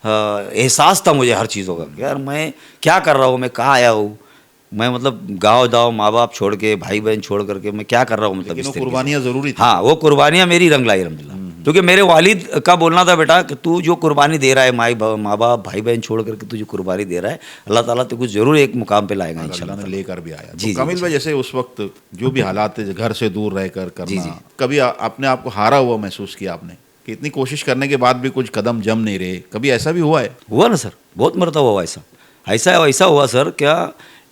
एहसास था मुझे हर चीज़ों का कि यार मैं क्या कर रहा हूँ, मैं कहाँ आया हूँ, मैं मतलब गाँव दाव माँ बाप छोड़ के भाई बहन छोड़ करके मैं क्या कर रहा हूँ, मतलब लेकिन इस वो तरीके से। कुर्बानियाँ जरूरी थी। हाँ वो कुर्बानियाँ मेरी रंग लाई अलहम्दुलिल्लाह, क्योंकि मेरे वालिद का बोलना था बेटा कि तू जो कुर्बानी दे रहा है माँ बाप भाई बहन छोड़ करके तू जो कुर्बानी दे रहा है, अल्लाह ताला तुझको जरूर एक मुकाम पे लाएगा अल्लाह इंशाल्लाह। ने लेकर भी आया। जी, तो कमिल जी, भाई, जैसे उस वक्त जो भी हालात थे, घर से दूर रहकर जी, करना, कभी आपने आपको हारा हुआ महसूस किया आपने कि इतनी कोशिश करने के बाद भी कुछ कदम जम नहीं रहे, कभी ऐसा भी हुआ है? हुआ ना सर, बहुत मरतबा हुआ ऐसा। ऐसा हुआ सर, क्या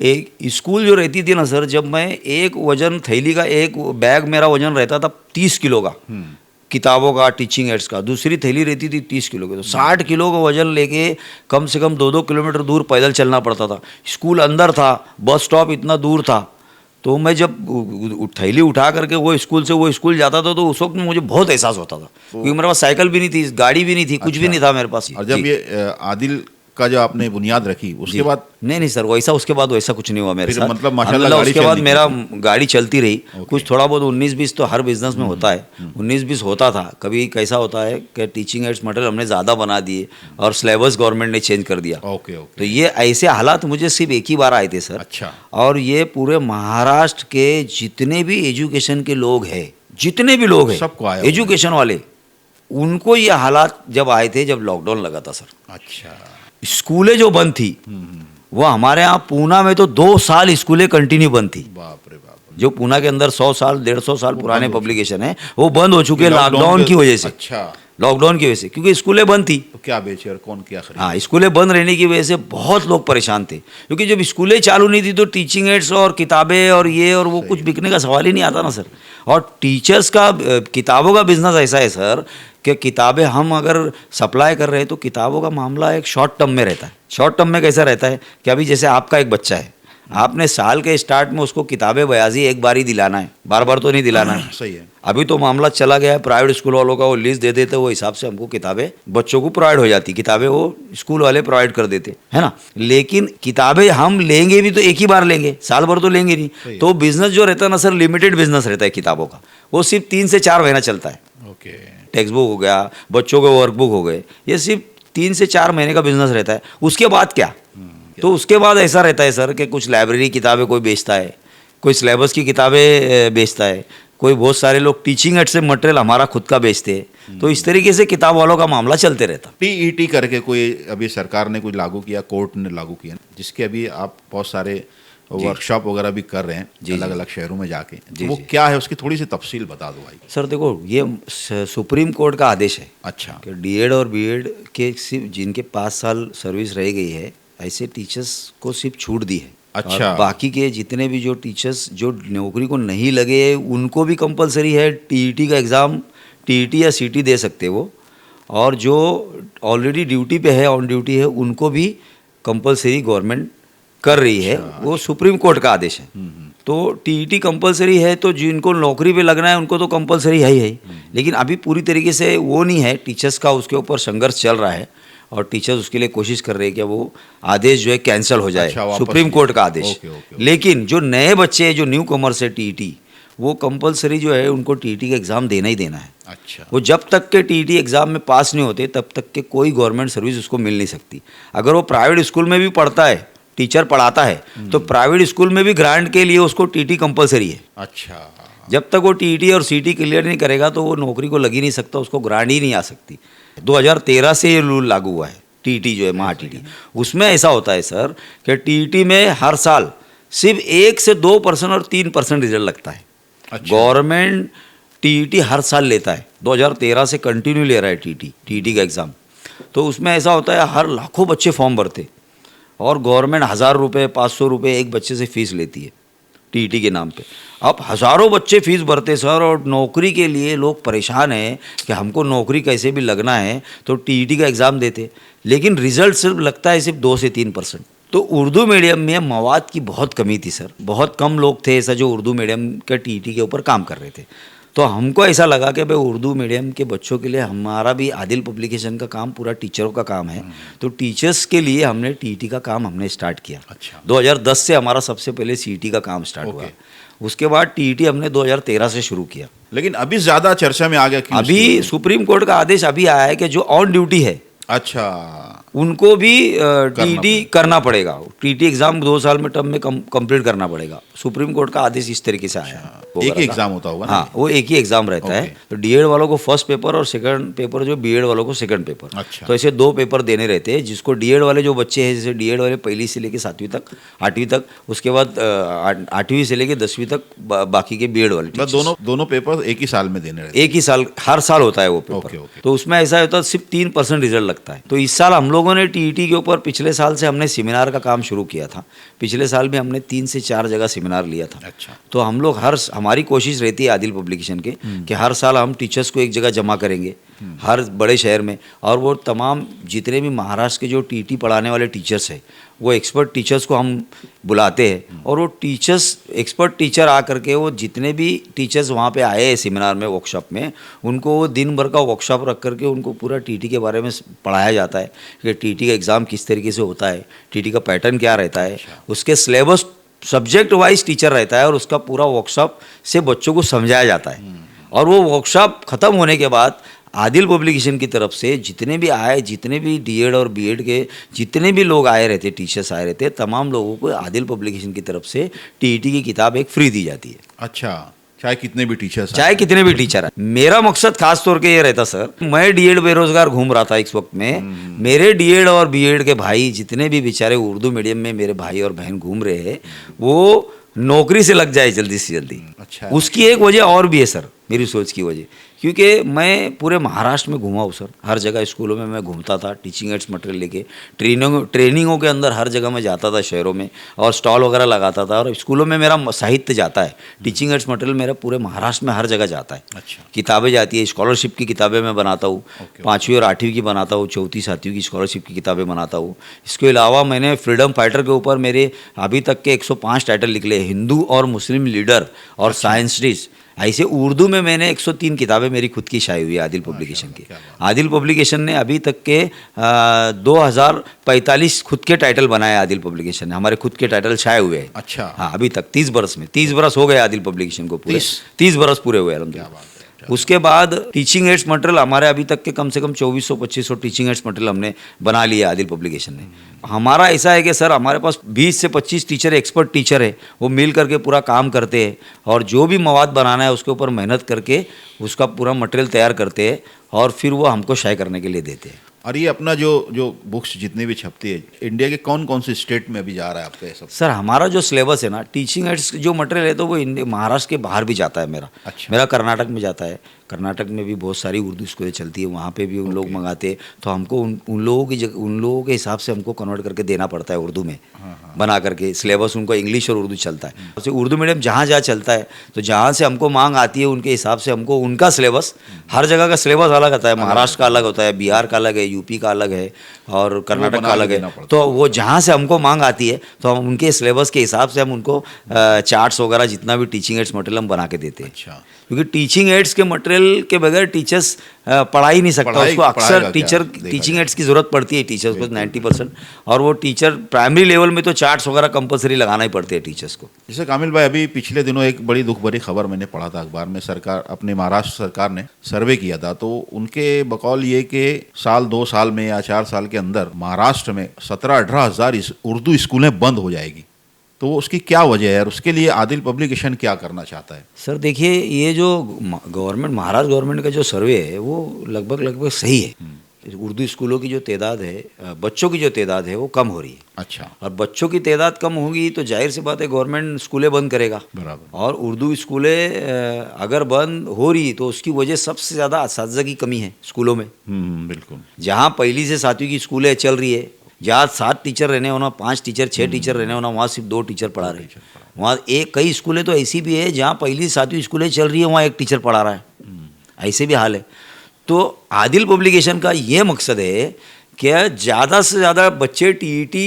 एक स्कूल जो रहती थी ना सर, जब मैं एक वजन थैली का एक बैग मेरा वजन रहता था 30 किलो का, किताबों का टीचिंग एड्स का, दूसरी थैली रहती थी 30 किलो की, तो 60 किलो का वजन लेके कम से कम 2-2 किलोमीटर दूर पैदल चलना पड़ता था। स्कूल अंदर था, बस स्टॉप इतना दूर था, तो मैं जब थैली उठा करके वो स्कूल से वो स्कूल जाता था तो उस वक्त में मुझे बहुत एहसास होता था, क्योंकि मेरे पास साइकिल भी नहीं थी, गाड़ी भी नहीं थी, कुछ भी नहीं था मेरे पास। और जब जी। ये आदिल का जो आपने बुनियाद रखी उसके बाद नहीं सर, वैसा उसके बाद वैसा कुछ नहीं हुआ मेरे फिर साथ। मतलब माशाल्लाह अल्हम्दुलिल्लाह गाड़ी उसके चल बाद रही मेरा गाड़ी चलती रही। कुछ थोड़ा बहुत 19-20 तो हर बिजनेस में होता है, 19-20 होता था। कभी कैसा होता है कि टीचिंग एड्स मटेरियल हमने ज़्यादा बना दिए और सिलेबस गवर्नमेंट ने चेंज कर दिया। ओके तो ये ऐसे हालात मुझे सिर्फ एक ही बार आए थे सर। अच्छा। और ये पूरे महाराष्ट्र के जितने भी एजुकेशन के लोग हैं, जितने भी लोग हैं सबको आया हुआ है। एजुकेशन वाले, उनको ये हालात जब आए थे जब लॉकडाउन लगा था सर। अच्छा। स्कूलें जो बंद थी, वो हमारे यहाँ पूना में तो 2 साल स्कूलें कंटिन्यू बंद थी। बाप रे बाप। जो पूना के अंदर 100 साल 150 साल पुराने पब्लिकेशन है वो बंद हो चुके हैं लॉकडाउन लॉकडाउन की वजह से। अच्छा। लॉकडाउन की वजह से, क्योंकि स्कूलें बंद थी। तो क्या बेचे और कौन क्या खरीदा? हाँ, स्कूलें बंद रहने की वजह से बहुत लोग परेशान थे, क्योंकि जब स्कूलें चालू नहीं थी तो टीचिंग एड्स और किताबें और ये और वो कुछ बिकने का सवाल ही नहीं आता ना सर। और टीचर्स का किताबों का बिजनेस ऐसा है सर कि किताबें हम अगर सप्लाई कर रहे हैं तो किताबों का मामला एक शॉर्ट टर्म में रहता है। शॉर्ट टर्म में कैसा रहता है कि अभी जैसे आपका एक बच्चा है, आपने साल के स्टार्ट में उसको किताबें बयाजी एक बार ही दिलाना है, बार बार तो नहीं दिलाना है। सही है। अभी तो मामला चला गया है प्राइवेट स्कूल वालों का, वो लिस्ट दे देते, वो हिसाब से हमको किताबें बच्चों को प्रोवाइड हो जाती, किताबें वो स्कूल वाले प्रोवाइड कर देते, है ना। लेकिन किताबें हम लेंगे भी तो एक ही बार लेंगे, साल भर तो लेंगे नहीं। तो बिजनेस जो रहता है ना सर, लिमिटेड बिजनेस रहता है किताबों का, वो सिर्फ 3 से 4 महीना चलता है। ओके। टेक्स्ट बुक हो गया, बच्चों के वर्कबुक हो गए, ये सिर्फ 3 से 4 महीने का बिजनेस रहता है। उसके बाद क्या? तो उसके बाद ऐसा रहता है सर कि कुछ लाइब्रेरी किताबें कोई बेचता है, कोई सिलेबस की किताबें बेचता है, कोई बहुत सारे लोग टीचिंग एड से मटेरियल हमारा खुद का बेचते हैं। तो इस तरीके से किताब वालों का मामला चलते रहता। टीईटी करके कोई अभी सरकार ने कुछ लागू किया, कोर्ट ने लागू किया, जिसके अभी आप बहुत सारे वर्कशॉप वगैरह भी कर रहे हैं अलग अलग शहरों में जाके। तो वो क्या है, उसकी थोड़ी सी तफसील बता दो भाई। सर देखो, ये सुप्रीम कोर्ट का आदेश है। अच्छा। कि डीएड और बीएड के सिर्फ जिनके 5 साल सर्विस रह गई है, ऐसे टीचर्स को सिर्फ छूट दी है। अच्छा। और बाकी के जितने भी जो टीचर्स जो नौकरी को नहीं लगे उनको भी कंपलसरी है टीईटी का एग्ज़ाम, टीईटी या सीटी दे सकते वो। और जो ऑलरेडी ड्यूटी पे है, ऑन ड्यूटी है, उनको भी कंपलसरी गवर्नमेंट कर रही है। वो सुप्रीम कोर्ट का आदेश है। तो टीईटी कंपलसरी है, तो जिनको नौकरी पे लगना है उनको तो कंपलसरी है ही। लेकिन अभी पूरी तरीके से वो नहीं है, टीचर्स का उसके ऊपर संघर्ष चल रहा है और टीचर्स उसके लिए कोशिश कर रहे हैं कि वो आदेश जो है कैंसिल हो जाए। अच्छा, सुप्रीम कोर्ट का आदेश। ओके। लेकिन जो नए बच्चे हैं, जो न्यू कमर्स है टीईटी, वो कंपलसरी जो है उनको टीईटी का एग्ज़ाम देना ही देना है। अच्छा। वो जब तक के टीईटी एग्ज़ाम में पास नहीं होते तब तक के कोई गवर्नमेंट सर्विस उसको मिल नहीं सकती। अगर वो प्राइवेट स्कूल में भी पढ़ता है, टीचर पढ़ाता है, तो प्राइवेट स्कूल में भी ग्रांट के लिए उसको टीईटी कंपलसरी है। अच्छा। जब तक वो टीईटी और सीटी क्लियर नहीं करेगा तो वो नौकरी को लग ही नहीं सकता, उसको ग्रांट ही नहीं आ सकती। 2013 से ये रूल लागू हुआ है टीईटी जो है, महा टीईटी। उसमें ऐसा होता है सर कि टीईटी में हर साल सिर्फ 1 से 2% और 3% रिजल्ट लगता है। अच्छा। गवर्नमेंट टीईटी हर साल लेता है, 2013 से कंटिन्यू ले रहा है टीईटी का एग्ज़ाम। तो उसमें ऐसा होता है, हर लाखों बच्चे फॉर्म भरते और गवर्नमेंट 1000 रुपये 500 रुपये एक बच्चे से फ़ीस लेती है टीईटी के नाम पे। अब हज़ारों बच्चे फीस भरते सर, और नौकरी के लिए लोग परेशान हैं कि हमको नौकरी कैसे भी लगना है, तो टीईटी का एग्ज़ाम देते, लेकिन रिज़ल्ट सिर्फ लगता है सिर्फ 2 से 3%। तो उर्दू मीडियम में मवाद की बहुत कमी थी सर, बहुत कम लोग थे ऐसा जो उर्दू मीडियम के टीईटी के ऊपर काम कर रहे थे। तो हमको ऐसा लगा कि भाई उर्दू मीडियम के बच्चों के लिए हमारा भी आदिल पब्लिकेशन का काम पूरा टीचरों का काम है, तो टीचर्स के लिए हमने टीईटी का काम हमने स्टार्ट किया। अच्छा। 2010 से हमारा सबसे पहले सीईटी का काम स्टार्ट हुआ। उसके बाद टीईटी हमने 2013 से शुरू किया। लेकिन अभी ज्यादा चर्चा में आ गया क्यों? अभी सुप्रीम कोर्ट का आदेश अभी आया है कि जो ऑन ड्यूटी है अच्छा, उनको भी टीईटी करना पड़ेगा। टीईटी एग्जाम 2 साल में टर्म में कंप्लीट करना पड़ेगा। सुप्रीम कोर्ट का आदेश इस तरीके से आया है। एक ही एग्जाम होता होगा ना? हाँ, वो एक ही एग्जाम रहता है। तो डीएड वालों को फर्स्ट पेपर और सेकंड पेपर, जो बीएड वालों को सेकंड पेपर। अच्छा। तो ऐसे 2 पेपर देने रहते हैं, जिसको डीएड वाले जो बच्चे हैं, जैसे डीएड वाले पहली से लेकर 7वीं तक, 8वीं तक, उसके बाद 8वीं से लेकर 10वीं तक बाकी के बीएड वाले बस दोनों पेपर एक ही साल में देने रहते एक ही साल, हर साल होता है वो पेपर। ओके। तो उसमें ऐसा होता है सिर्फ 3% रिजल्ट लगता है। तो इस साल हम लोगों ने टीईटी के ऊपर पिछले साल से हमने सेमिनार का काम शुरू किया था। पिछले साल भी हमने 3 से 4 जगह सेमिनार लिया था। अच्छा। तो हम लोग हमारी कोशिश रहती है आदिल पब्लिकेशन के कि हर साल हम टीचर्स को एक जगह जमा करेंगे हर बड़े शहर में, और वो तमाम जितने भी महाराष्ट्र के जो टीटी पढ़ाने वाले टीचर्स हैं, वो एक्सपर्ट टीचर्स को हम बुलाते हैं, और वो टीचर्स एक्सपर्ट टीचर आकर के, वो जितने भी टीचर्स वहाँ पे आए हैं सेमिनार में, वर्कशॉप में, उनको वो दिन भर का वर्कशॉप रख करके उनको पूरा टीटी के बारे में पढ़ाया जाता है कि टीटी का एग्ज़ाम किस तरीके से होता है, टीटी का पैटर्न क्या रहता है, उसके सिलेबस सब्जेक्ट वाइज टीचर रहता है, और उसका पूरा वर्कशॉप से बच्चों को समझाया जाता है। और वो वर्कशॉप ख़त्म होने के बाद आदिल पब्लिकेशन की तरफ से जितने भी आए, जितने भी डीएड और बीएड के जितने भी लोग आए रहते, टीचर्स आए रहते, तमाम लोगों को आदिल पब्लिकेशन की तरफ से टीईटी की किताब एक फ्री दी जाती है। अच्छा, चाहे कितने भी टीचर्स चाहे कितने भी टीचर हैं। मेरा मकसद खास तौर के ये रहता सर, मैं डीएड बेरोजगार घूम रहा था इस वक्त में, मेरे डीएड और बीएड के भाई जितने भी बेचारे उर्दू मीडियम में मेरे भाई और बहन घूम रहे हैं, वो नौकरी से लग जाए जल्दी से जल्दी। अच्छा। उसकी एक वजह और भी है सर, मेरी सोच की वजह, क्योंकि मैं पूरे महाराष्ट्र में घूमा हूँ सर। हर जगह स्कूलों में मैं घूमता था टीचिंग एड्स मटेरियल लेके, ट्रेनिंगों के अंदर हर जगह मैं जाता था शहरों में, और स्टॉल वगैरह लगाता था, और स्कूलों में मेरा साहित्य जाता है, टीचिंग एड्स मटेरियल मेरा पूरे महाराष्ट्र में हर जगह जाता है। अच्छा। किताबें जाती है, स्कॉलरशिप की किताबें मैं बनाता हूँ, 5वीं और 8वीं की बनाता हूँ, 4वीं 7वीं की स्कॉलरशिप की किताबें बनाता हूँ। इसके अलावा मैंने फ्रीडम फाइटर के ऊपर मेरे अभी तक के 105 टाइटल निकले, हिंदू और मुस्लिम लीडर और साइंटिस्ट। ऐसे उर्दू में मैंने 103 किताबें मेरी खुद की शाई हुई है आदिल पब्लिकेशन की। आदिल पब्लिकेशन ने अभी तक के 2045 खुद के टाइटल बनाए आदिल पब्लिकेशन ने, हमारे खुद के टाइटल छाए हुए हैं। अच्छा। हाँ, अभी तक 30 बरस में 30 बरस हो गए आदिल पब्लिकेशन को, पूरे 30 बरस पूरे हुए अलहमदुलिल्लाह। उसके बाद टीचिंग एड्स मटेरियल हमारे अभी तक के कम से कम 2400-2500 टीचिंग एड्स मटेरियल हमने बना लिया आदिल पब्लिकेशन ने। हमारा ऐसा है कि सर हमारे पास 20 से 25 टीचर एक्सपर्ट टीचर है, वो मिल करके पूरा काम करते हैं, और जो भी मवाद बनाना है उसके ऊपर मेहनत करके उसका पूरा मटेरियल तैयार करते हैं, और फिर वो हमको शाये करने के लिए देते हैं। और ये अपना जो बुक्स जितनी भी छपती है, इंडिया के कौन कौन से स्टेट में अभी जा रहा है आपका ये सब? सर हमारा जो सिलेबस है ना, टीचिंग एड्स जो मटेरियल है, तो वो महाराष्ट्र के बाहर भी जाता है मेरा। अच्छा। मेरा कर्नाटक में जाता है, कर्नाटक में भी बहुत सारी उर्दू स्कूलें चलती है, वहाँ पे भी उन लोग मंगाते हैं, तो हमको उन लोगों के हिसाब से हमको कन्वर्ट करके देना पड़ता है उर्दू में। बना करके सिलेबस उनको इंग्लिश और उर्दू चलता है। तो उर्दू मीडियम जहाँ जहाँ चलता है, तो जहाँ से हमको मांग आती है उनके हिसाब से हमको उनका सिलेबस, हर जगह का सिलेबस अलग आता है। महाराष्ट्र का अलग होता है, बिहार का अलग है, यूपी का अलग है, और कर्नाटक का अलग है। तो वो जहाँ से हमको मांग आती है, तो हम उनके सिलेबस के हिसाब से हम उनको चार्ट्स वगैरह जितना भी टीचिंग एड्स मटेरियल हम बना के देते हैं। अच्छा। क्योंकि टीचिंग एड्स के मटेरियल के बगैर टीचर्स पढ़ा ही नहीं सकता, उसको अक्सर टीचिंग एड्स की ज़रूरत पड़ती है टीचर्स को 90%, और वो टीचर प्राइमरी लेवल में तो चार्ट्स वगैरह कंपलसरी लगाना ही पड़ते हैं टीचर्स को। जैसे कामिल भाई, अभी पिछले दिनों एक बड़ी दुख भरी खबर मैंने पढ़ा था अखबार में, सरकार अपने महाराष्ट्र सरकार ने सर्वे किया था, तो उनके बकौल ये कि साल 2 साल में या 4 साल के अंदर महाराष्ट्र में 17-18 हज़ार उर्दू स्कूलें बंद हो जाएगी। तो उसकी क्या वजह है और उसके लिए आदिल पब्लिकेशन क्या करना चाहता है? सर देखिए, ये जो गवर्नमेंट, महाराष्ट्र गवर्नमेंट का जो सर्वे है वो लगभग सही है। उर्दू स्कूलों की जो तादाद है, बच्चों की जो तादाद है वो कम हो रही है। अच्छा। और बच्चों की तादाद कम होगी तो जाहिर सी बात है गवर्नमेंट स्कूलें बंद करेगा। बराबर। और उर्दू स्कूलें अगर बंद हो रही तो उसकी वजह सबसे ज़्यादा असातिज़ा की कमी है स्कूलों में। बिल्कुल। जहाँ 1 से 7वीं की स्कूलें चल रही है, जहाँ 7 टीचर रहने होना, 5 टीचर 6 टीचर रहने होना, वहाँ सिर्फ 2 टीचर पढ़ा रहे हैं। वहाँ कई स्कूलें तो ऐसी भी है जहाँ 1 से 7वीं स्कूलें चल रही है, वहाँ 1 टीचर पढ़ा रहा है। ऐसे भी हाल है। तो आदिल पब्लिकेशन का ये मकसद है कि ज़्यादा से ज़्यादा बच्चे टीईटी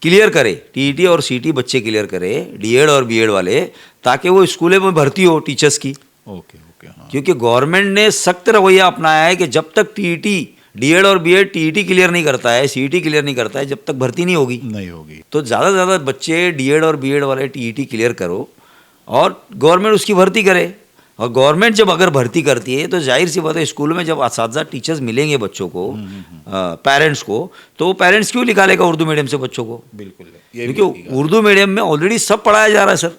क्लियर करे, टीईटी और सीटी बच्चे क्लियर करे, डीएड और बीएड वाले, ताकि वो स्कूलों में भर्ती हो टीचर्स की। ओके। हाँ। क्योंकि गवर्नमेंट ने सख्त रवैया अपनाया है कि जब तक टीईटी, डीएड और बीएड टीईटी क्लियर नहीं करता है, सीईटी क्लियर नहीं करता है, जब तक भर्ती नहीं होगी। नहीं होगी। तो ज़्यादा से ज़्यादा बच्चे डीएड और बीएड वाले टीईटी क्लियर करो, और गवर्नमेंट उसकी भर्ती करे। और गवर्नमेंट जब अगर भर्ती करती है तो जाहिर सी बात है स्कूल में जब असातिज़ा टीचर्स मिलेंगे बच्चों को, पेरेंट्स को, तो पेरेंट्स क्यों निकालेगा उर्दू मीडियम से बच्चों को? बिल्कुल, क्योंकि उर्दू मीडियम में ऑलरेडी सब पढ़ाया जा रहा है सर।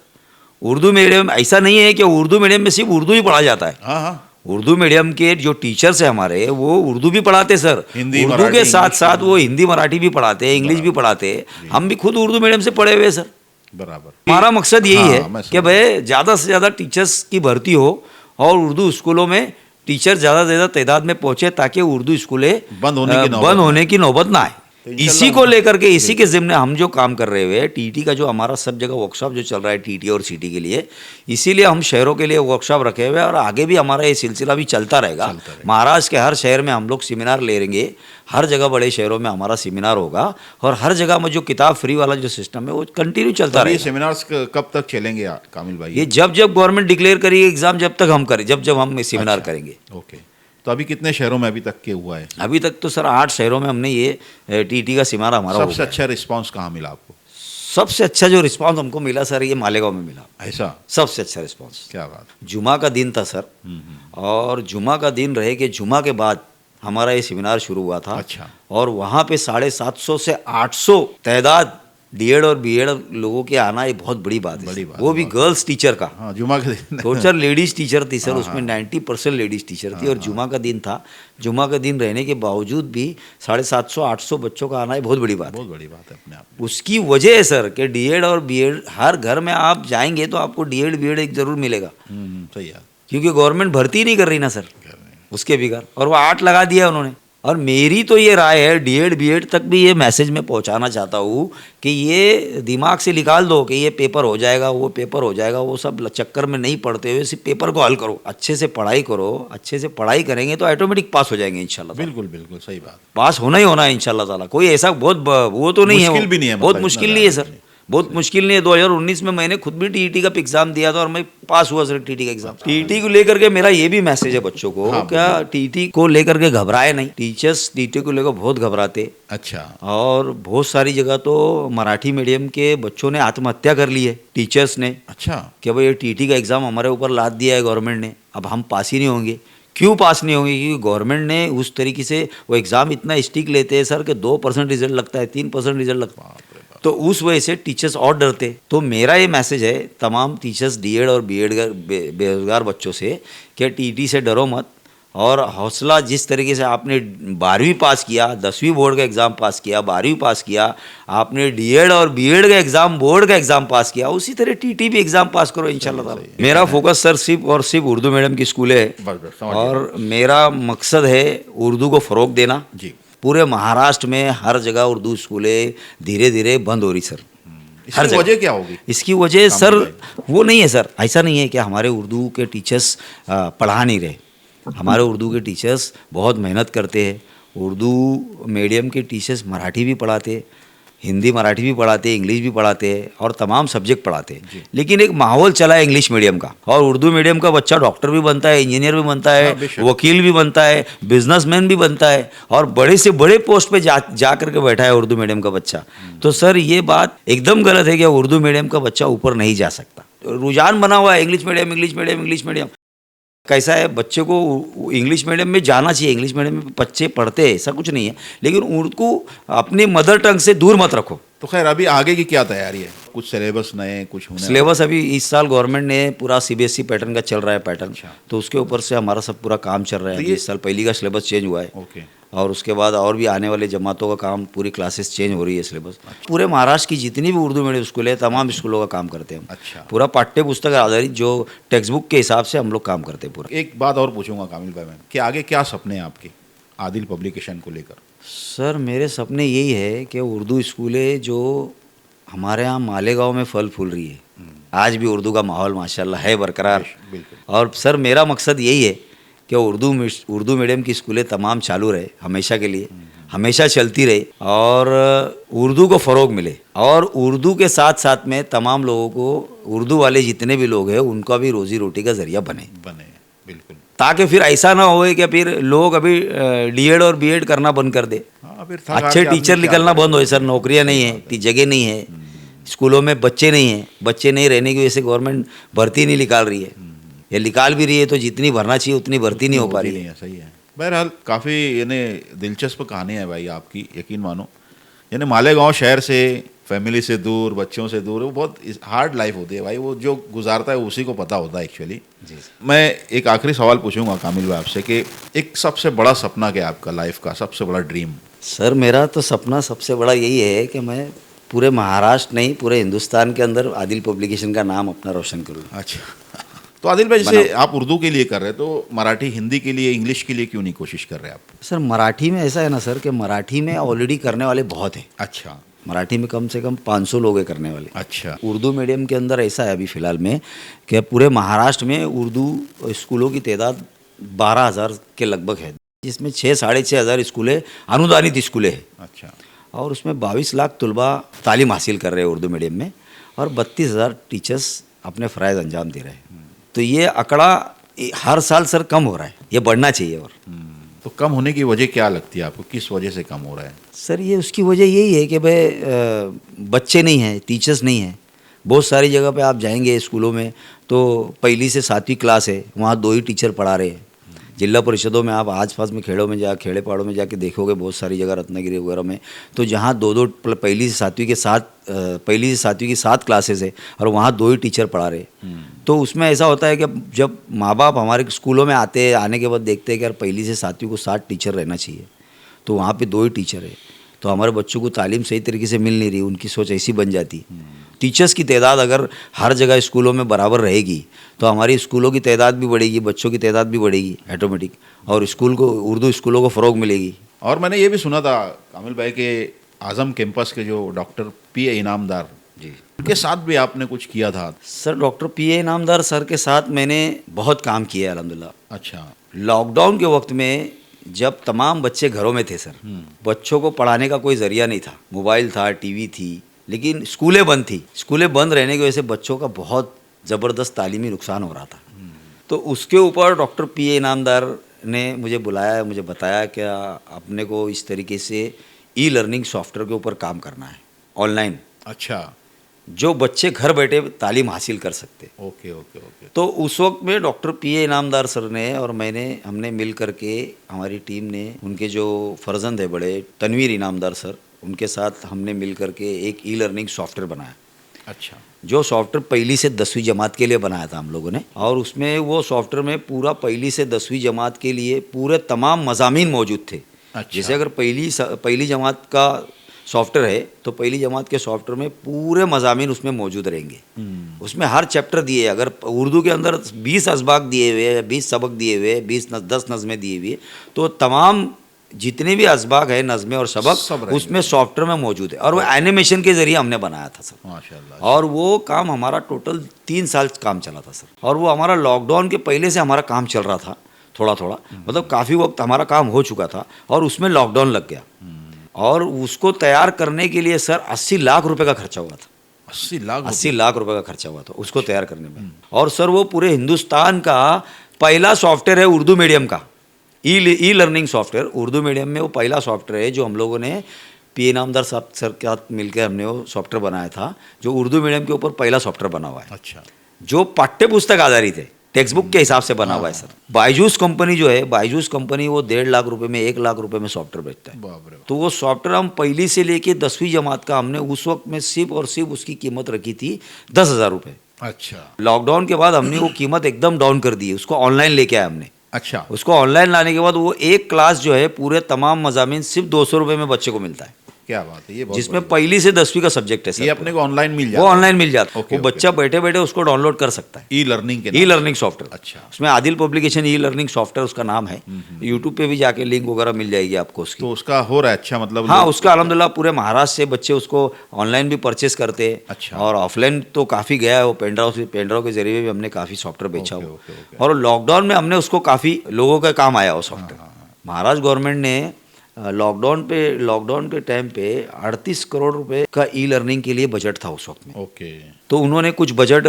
उर्दू मीडियम ऐसा नहीं है कि उर्दू मीडियम में सिर्फ उर्दू ही पढ़ा जाता है। हाँ हाँ, उर्दू मीडियम के जो टीचर्स हैं हमारे, वो उर्दू भी पढ़ाते सर, हिंदी, उर्दू मराठी, के साथ इंग्लिश साथ वो हिंदी मराठी भी पढ़ाते हैं, इंग्लिश भी पढ़ाते हैं। हम भी खुद उर्दू मीडियम से पढ़े हुए हैं सर। बराबर। हमारा मकसद यही हाँ, है मैं कि भाई ज़्यादा से ज़्यादा टीचर्स की भर्ती हो और उर्दू स्कूलों में टीचर ज़्यादा से ज़्यादा तादाद में पहुँचे, ताकि उर्दू स्कूलें बंद होने की नौबत ना आए। तो इसी को लेकर के, इसी के ज़िम्मे हम जो काम कर रहे हुए, टीटी का जो हमारा सब जगह वर्कशॉप जो चल रहा है टीटी और सीटी के लिए, इसीलिए हम शहरों के लिए वर्कशॉप रखे हुए हैं और आगे भी हमारा ये सिलसिला भी चलता रहेगा। महाराष्ट्र के हर शहर में हम लोग सेमिनार ले लेंगे, हर जगह बड़े शहरों में हमारा सेमिनार होगा और हर जगह में जो किताब फ्री वाला जो सिस्टम है वो कंटिन्यू चलता रहेगा। ये सेमिनार्स कब तक चलेंगे कामिल भाई? ये जब जब गवर्नमेंट डिक्लेयर करेगी एग्जाम, जब तक हम करें, जब जब हम सेमिनार करेंगे। ओके, तो अभी कितने शहरों में अभी तक के हुआ है? अभी तक तो सर 8 शहरों में हमने ये टीटी का सेमिनार हमारा सबसे अच्छा रिस्पांस कहाँ मिला आपको? सबसे अच्छा जो रिस्पांस हमको मिला सर, ये मालेगांव में मिला। ऐसा? सबसे अच्छा रिस्पांस। क्या बात। जुमा का दिन था सर, और जुमा का दिन रहे कि जुमा के बाद हमारा ये सेमिनार शुरू हुआ था। अच्छा। और वहाँ पे 750 से 800 तादाद डीएड और बीएड लोगों के आना ये बहुत बड़ी बात है। बड़ी बात, वो भी गर्ल्स टीचर का। हाँ, जुमा के दिन। तो सर लेडीज़ टीचर थी सर, उसमें 90% लेडीज़ टीचर थी। और जुमा का दिन था। जुमा का दिन रहने के बावजूद भी 750-800 बच्चों का आना ये बहुत बड़ी बात है। बहुत बड़ी बात है अपने आप में। उसकी वजह है सर कि डीएड और बीएड हर घर में आप जाएंगे तो आपको डीएड बीएड एक ज़रूर मिलेगा, सही है। क्योंकि गवर्नमेंट भर्ती नहीं कर रही ना सर उसके बिगैर, और वो 8 लगा दिया उन्होंने। और मेरी तो ये राय है, डीएड बीएड तक भी ये मैसेज मैं पहुंचाना चाहता हूँ कि ये दिमाग से निकाल दो कि ये पेपर हो जाएगा, वो पेपर हो जाएगा, वो सब चक्कर में नहीं पड़ते हुए सिर्फ पेपर को हल करो, अच्छे से पढ़ाई करो। अच्छे से पढ़ाई करेंगे तो ऑटोमेटिक पास हो जाएंगे इंशाल्लाह। बिल्कुल बिल्कुल सही बात। पास होना ही होना है इंशाल्लाह ताला। कोई ऐसा बहुत वो तो नहीं है, मुश्किल भी नहीं है, बहुत मुश्किल नहीं है सर, बहुत मुश्किल नहीं है। 2019 में मैंने खुद भी टीईटी का एग्जाम दिया था और मैं पास हुआ सर टीईटी का एग्जाम। टीईटी को लेकर के मेरा ये भी मैसेज है बच्चों को, क्या टीईटी को लेकर के घबराए नहीं। टीचर्स टीईटी को लेकर बहुत घबराते। अच्छा। और बहुत सारी जगह तो मराठी मीडियम के बच्चों ने आत्महत्या कर ली है, टीचर्स ने। अच्छा। कि भाई ये टीईटी का एग्जाम हमारे ऊपर लाद दिया है गवर्नमेंट ने, अब हम पास ही नहीं होंगे। क्यों पास नहीं होंगे? क्योंकि गवर्नमेंट ने उस तरीके से वो एग्ज़ाम इतना स्टिक लेते हैं सर कि 2% रिजल्ट लगता है, 3% रिजल्ट लगता है। तो उस वजह से टीचर्स और डरते। तो मेरा ये मैसेज है तमाम टीचर्स डीएड और बीएड बेरोजगार बच्चों से कि टीटी से डरो मत, और हौसला जिस तरीके से आपने 12वीं पास किया, 10वीं बोर्ड का एग्ज़ाम पास किया, 12वीं पास किया, आपने डीएड और बीएड का एग्ज़ाम बोर्ड का एग्ज़ाम पास किया, उसी तरह टीटी भी एग्ज़ाम पास करो इंशाल्लाह ताला। मेरा फोकस सर सिर्फ और सिर्फ उर्दू मीडियम की स्कूल है, और मेरा मकसद है उर्दू को फ़रोग देना। जी। पूरे महाराष्ट्र में हर जगह उर्दू स्कूलें धीरे धीरे बंद हो रही सर। हर वजह क्या होगी? इसकी वजह सर वो नहीं है सर, ऐसा नहीं है कि हमारे उर्दू के टीचर्स पढ़ा नहीं रहे। हमारे उर्दू के टीचर्स बहुत मेहनत करते हैं। उर्दू मीडियम के टीचर्स मराठी भी पढ़ाते, हिंदी मराठी भी पढ़ाते, इंग्लिश भी पढ़ाते हैं और तमाम सब्जेक्ट पढ़ाते हैं। लेकिन एक माहौल चला है इंग्लिश मीडियम का, और उर्दू मीडियम का बच्चा डॉक्टर भी बनता है, इंजीनियर भी बनता है, वकील भी बनता है, बिजनेसमैन भी बनता है, और बड़े से बड़े पोस्ट पे जा करके बैठा है उर्दू मीडियम का बच्चा। तो सर ये बात एकदम गलत है कि उर्दू मीडियम का बच्चा ऊपर नहीं जा सकता। रुझान बना हुआ है English medium, English medium, English medium. कैसा है, बच्चे को इंग्लिश मीडियम में जाना चाहिए, इंग्लिश मीडियम में बच्चे पढ़ते हैं, ऐसा कुछ नहीं है, लेकिन उनको अपने मदर टंग से दूर मत रखो। तो खैर अभी आगे की क्या तैयारी है? कुछ सिलेबस नए कुछ होने? सिलेबस अभी इस साल गवर्नमेंट ने पूरा सीबीएसई पैटर्न का चल रहा है पैटर्न, तो उसके ऊपर से हमारा सब पूरा काम चल रहा है। इस साल पहली का सिलेबस चेंज हुआ है। ओके। और उसके बाद और भी आने वाले जमातों का काम, पूरी क्लासेस चेंज हो रही है सिलेबस। पूरे महाराष्ट्र की जितनी भी उर्दू मीडियम स्कूल है, तमाम स्कूलों का काम करते हैं हम। अच्छा। पूरा पाठ्य पुस्तक आधारित जो टेक्स्ट बुक के हिसाब से हम लोग काम करते हैं पूरा। एक बात और पूछूंगा कामिल भाई, मैं कि आगे क्या सपने हैं आपके आदिल पब्लिकेशन को लेकर? सर मेरे सपने यही है कि उर्दू स्कूलें जो हमारे यहाँ मालेगांव में फल फूल रही है, आज भी उर्दू का माहौल माशाल्लाह है बरकरार। और सर मेरा मकसद यही है कि उर्दू मीडियम की स्कूलें तमाम चालू रहे हमेशा के लिए, हमेशा चलती रहे, और उर्दू को फ़रोग मिले, और उर्दू के साथ साथ में तमाम लोगों को, उर्दू वाले जितने भी लोग हैं, उनका भी रोज़ी रोटी का ज़रिया बने। बिल्कुल। ताकि फिर ऐसा ना होए कि फिर लोग अभी डीएड और बीएड करना बंद कर दे, अच्छे टीचर निकलना बंद हो। सर नौकरियां नहीं है, जगह नहीं है, स्कूलों में बच्चे नहीं हैं, बच्चे नहीं रहने की वजह से गवर्नमेंट भर्ती नहीं निकाल रही है, या निकाल भी रही है तो जितनी भरना चाहिए उतनी भर्ती नहीं हो पा रही है। नहीं है, सही है। बहरहाल काफ़ी यानी दिलचस्प कहानी है भाई आपकी, यकीन मानो। यानी मालेगांव शहर से, फैमिली से दूर, बच्चों से दूर, वो बहुत हार्ड लाइफ होती है भाई, वो जो गुजारता है उसी को पता होता है एक्चुअली। मैं एक आखिरी सवाल पूछूंगा कामिल भाई आपसे कि एक सबसे बड़ा सपना क्या है आपका लाइफ का, सबसे बड़ा ड्रीम? सर मेरा तो सपना सबसे बड़ा यही है कि मैं पूरे महाराष्ट्र नहीं, पूरे हिंदुस्तान के अंदर आदिल पब्लिकेशन का नाम अपना रोशन करूँ। अच्छा, तो आदिल भाई जैसे आप उर्दू के लिए कर रहे हैं, तो मराठी, हिंदी के लिए, इंग्लिश के लिए क्यों नहीं कोशिश कर रहे आप? सर मराठी में ऐसा है ना सर कि मराठी में ऑलरेडी करने वाले बहुत हैं। अच्छा मराठी में कम से कम 500 लोग हैं करने वाले। अच्छा। उर्दू मीडियम के अंदर ऐसा है अभी फ़िलहाल में कि पूरे महाराष्ट्र में उर्दू स्कूलों की तादाद 12,000 के लगभग है, जिसमें 6-6,500 स्कूलें अनुदानित स्कूलें हैं। अच्छा। और उसमें 22 लाख तलबा तालीम हासिल कर रहे हैं उर्दू मीडियम में, और 32,000 टीचर्स अपने फ़राइज़ अंजाम दे रहे हैं। तो ये आंकड़ा हर साल सर कम हो रहा है, ये बढ़ना चाहिए। और तो कम होने की वजह क्या लगती है आपको, किस वजह से कम हो रहा है? सर ये उसकी वजह यही है कि भाई बच्चे नहीं हैं, टीचर्स नहीं हैं। बहुत सारी जगह पे आप जाएंगे स्कूलों में तो 1ली से 7वीं क्लास है, वहाँ 2 ही टीचर पढ़ा रहे हैं। जिला परिषदों में आप आसपास में खेड़े पहाड़ों में जाके देखोगे, बहुत सारी जगह रत्नागिरी वगैरह में, तो जहाँ 2-2 1ली से 7वीं की 7 क्लासेस है और वहाँ 2 ही टीचर पढ़ा रहे हैं। तो उसमें ऐसा होता है कि जब माँ बाप हमारे स्कूलों में आने के बाद देखते हैं कि यार 1ली से 7वीं को 7 टीचर रहना चाहिए, तो वहाँ पे 2 ही टीचर है, तो हमारे बच्चों को तालीम सही तरीके से मिल नहीं रही, उनकी सोच ऐसी बन जाती। टीचर्स की तादाद अगर हर जगह स्कूलों में बराबर रहेगी तो हमारी स्कूलों की तादाद भी बढ़ेगी, बच्चों की तादाद भी बढ़ेगी ऑटोमेटिक, और उर्दू स्कूलों को फ़रोग मिलेगी। और मैंने ये भी सुना था कामिल भाई के आज़म कैंपस के जो डॉक्टर P.A. इनामदार जी, उनके साथ भी आपने कुछ किया था? Sir doctor P.A. Inamdar sir के साथ मैंने बहुत काम किया है अल्हम्दुलिल्लाह। अच्छा। लॉकडाउन के वक्त में जब तमाम बच्चे घरों में थे सर, बच्चों को पढ़ाने का कोई ज़रिया नहीं था, मोबाइल था, टीवी थी, लेकिन स्कूलें बंद थी। स्कूलें बंद रहने की वजह से बच्चों का बहुत ज़बरदस्त तालीमी नुकसान हो रहा था। तो उसके ऊपर डॉक्टर P.A. इनामदार ने मुझे बुलाया, मुझे बताया कि अपने को इस तरीके से ई-लर्निंग सॉफ्टवेयर के ऊपर काम करना है, ऑनलाइन। अच्छा। जो बच्चे घर बैठे तालीम हासिल कर सकते। Okay okay okay. तो उस वक्त में डॉक्टर P.A. इनामदार सर ने और हमने मिल करके, हमारी टीम ने, उनके जो फर्जंद है बड़े तनवीर इनामदार सर, उनके साथ हमने मिल करके एक ई-लर्निंग सॉफ्टवेयर बनाया। अच्छा। जो सॉफ्टवेयर 1ली से 10वीं जमात के लिए बनाया था हम लोगों ने, और उसमें वो सॉफ्टवेयर में पूरा 1ली से 10वीं जमात के लिए पूरे तमाम मज़ामीन मौजूद थे। अच्छा। जैसे अगर पहली जमात का सॉफ्टवेयर है तो 1ली जमात के सॉफ्टवेयर में पूरे मज़ामीन उसमें मौजूद रहेंगे। उसमें हर चैप्टर दिए, अगर उर्दू के अंदर 20 असबाक दिए हुए हैं, 20 सबक दिए हुए हैं, 10 नज़में दिए हुए, तो तमाम जितने भी असबाक है, नज़में और सबक उसमें सॉफ्टवेयर में मौजूद है। और वो एनिमेशन के ज़रिए हमने बनाया था सर, माशाल्लाह। और वो काम हमारा टोटल 3 साल काम चला था सर। और वो हमारा लॉकडाउन के पहले से हमारा काम चल रहा था, थोड़ा थोड़ा, मतलब काफ़ी वक्त हमारा काम हो चुका था, और उसमें लॉकडाउन लग गया। और उसको तैयार करने के लिए सर 80 लाख रुपए का खर्चा हुआ था। 80 लाख रुपए का खर्चा हुआ था उसको तैयार करने में। और सर वो पूरे हिंदुस्तान का पहला सॉफ्टवेयर है उर्दू मीडियम का, e learning software. Urdu medium में वो पहला सॉफ्टवेयर है जो हम लोगों ने P.A. इनामदार साहब सर के साथ मिलकर हमने वो सॉफ्टवेयर बनाया था, जो उर्दू मीडियम के ऊपर पहला सॉफ्टवेयर बना हुआ है। अच्छा। जो पाठ्य पुस्तक आधारित है, टेक्स्ट बुक के हिसाब से बना हुआ है सर। बायजूस कंपनी जो है, बायजूस कंपनी वो 1.5 लाख रुपए में, 1 लाख रुपए में सॉफ्टवेयर बेचता है। बाप रे। तो वो सॉफ्टवेयर हम 1ली से लेके 10वीं जमात का हमने उस वक्त में सिर्फ और सिर्फ उसकी कीमत रखी थी 10,000 रुपये। अच्छा। लॉकडाउन के बाद हमने वो कीमत एकदम डाउन कर दी, उसको ऑनलाइन लेके आए हमने। अच्छा। उसको ऑनलाइन लाने के बाद वो एक क्लास जो है पूरे तमाम मज़ामीन सिर्फ 200 रुपये में बच्चे को मिलता है। क्या बात है, ये बहुत जिसमें 1ली से 10वीं का सब्जेक्ट है सर। ये अपने को ऑनलाइन मिल जाता वो है? ऑनलाइन मिल जाता है। ओके, वो बच्चा बैठे बैठे उसको डाउनलोड कर सकता है। ई लर्निंग के ई लर्निंग सॉफ्टवेयर। अच्छा। उसमें Adil publication e learning software उसका नाम है। यूट्यूब पे भी जाके लिंक वगैरह मिल जाएगी आपको उसकी। तो उसका हो रहा है अच्छा, मतलब हाँ, उसका अल्हम्दुलिल्लाह पूरे महाराष्ट्र से बच्चे उसको ऑनलाइन भी परचेस करते हैं। अच्छा। और ऑफलाइन तो काफ़ी गया है वो, पेनड्राइव के जरिए भी हमने काफ़ी सॉफ्टवेयर बेचा ओके, हुआ। Okay, okay. और लॉकडाउन में हमने उसको काफ़ी लोगों का काम आया वो सॉफ्टवेयर। महाराष्ट्र गवर्नमेंट ने लॉकडाउन के टाइम पे 38 करोड़ रुपए का ई लर्निंग के लिए बजट था उस वक्त में। ओके। तो उन्होंने कुछ बजट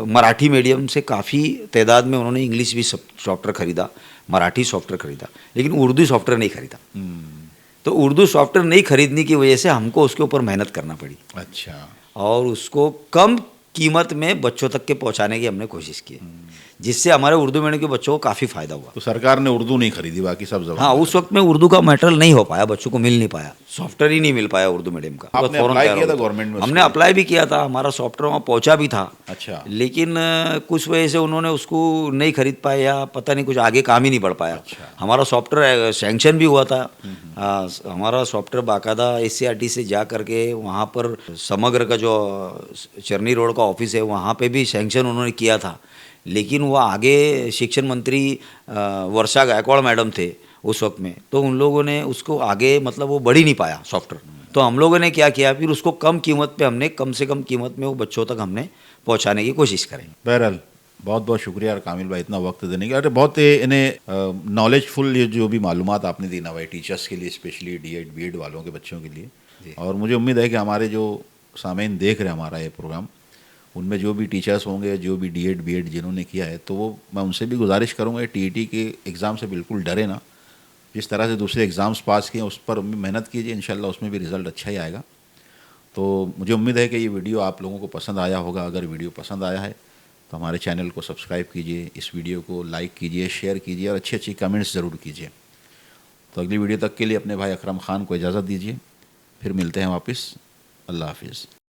मराठी मीडियम से काफ़ी तादाद में उन्होंने इंग्लिश भी सॉफ्टवेयर खरीदा, मराठी सॉफ्टवेयर खरीदा, लेकिन उर्दू सॉफ्टवेयर नहीं खरीदा। तो उर्दू सॉफ्टवेयर नहीं खरीदने की वजह से हमको उसके ऊपर मेहनत करना पड़ी अच्छा। और उसको कम कीमत में बच्चों तक के पहुंचाने की हमने कोशिश की, जिससे हमारे उर्दू मीडियम के बच्चों को काफ़ी फ़ायदा हुआ। तो सरकार ने उर्दू नहीं खरीदी, बाकी सब जबान हाँ, उस वक्त में उर्दू का मटेरियल नहीं हो पाया, बच्चों को मिल नहीं पाया, सॉफ्टवेयर ही नहीं मिल पाया उर्दू मीडियम का। आपने फौरन अप्लाई तैयार किया हो था गया। गवर्नमेंट में? हमने अप्लाई भी किया था, हमारा सॉफ्टवेयर वहाँ पहुँचा भी था। अच्छा। लेकिन कुछ वजह से उन्होंने उसको नहीं खरीद पाए या पता नहीं कुछ आगे काम ही नहीं बढ़ पाया। अच्छा। हमारा सॉफ्टवेयर सैंक्शन भी हुआ था। हमारा सॉफ्टवेयर बाकायदा SCRT से जा करके वहाँ पर समग्र का जो चरनी रोड का ऑफिस है वहाँ पे भी सैंक्शन उन्होंने किया था, लेकिन वो आगे शिक्षण मंत्री वर्षा गायकवाड़ मैडम थे उस वक्त में, तो उन लोगों ने उसको आगे मतलब वो बढ़ ही नहीं पाया सॉफ्टवेयर। तो हम लोगों ने क्या किया, फिर उसको कम कीमत पे हमने कम से कम कीमत में वो बच्चों तक हमने पहुंचाने की कोशिश करें। बहरहाल बहुत बहुत शुक्रिया कामिल भाई इतना वक्त देने के। अरे बहुत इन्हें नॉलेजफुल ये जो भी मालूमात आपने दी ना भाई, टीचर्स के लिए स्पेशली D.Ed B.Ed वालों के बच्चों के लिए। और मुझे उम्मीद है कि हमारे जो सामीन देख रहे हैं हमारा ये प्रोग्राम, उनमें जो भी टीचर्स होंगे, जो भी D.Ed B.Ed जिन्होंने किया है, तो वो मैं उनसे भी गुजारिश करूँगा TET के एग्ज़ाम से बिल्कुल डरे ना। जिस तरह से दूसरे एग्ज़ाम्स पास किए उस पर मेहनत कीजिए, इंशाल्लाह उसमें भी रिज़ल्ट अच्छा ही आएगा। तो मुझे उम्मीद है कि ये वीडियो आप लोगों को पसंद आया होगा। अगर वीडियो पसंद आया है तो हमारे चैनल को सब्सक्राइब कीजिए, इस वीडियो को लाइक कीजिए, शेयर कीजिए और अच्छी अच्छी कमेंट्स ज़रूर कीजिए। तो अगली वीडियो तक के लिए अपने भाई अकरम ख़ान को इजाज़त दीजिए, फिर मिलते हैं वापस। अल्लाह हाफिज़।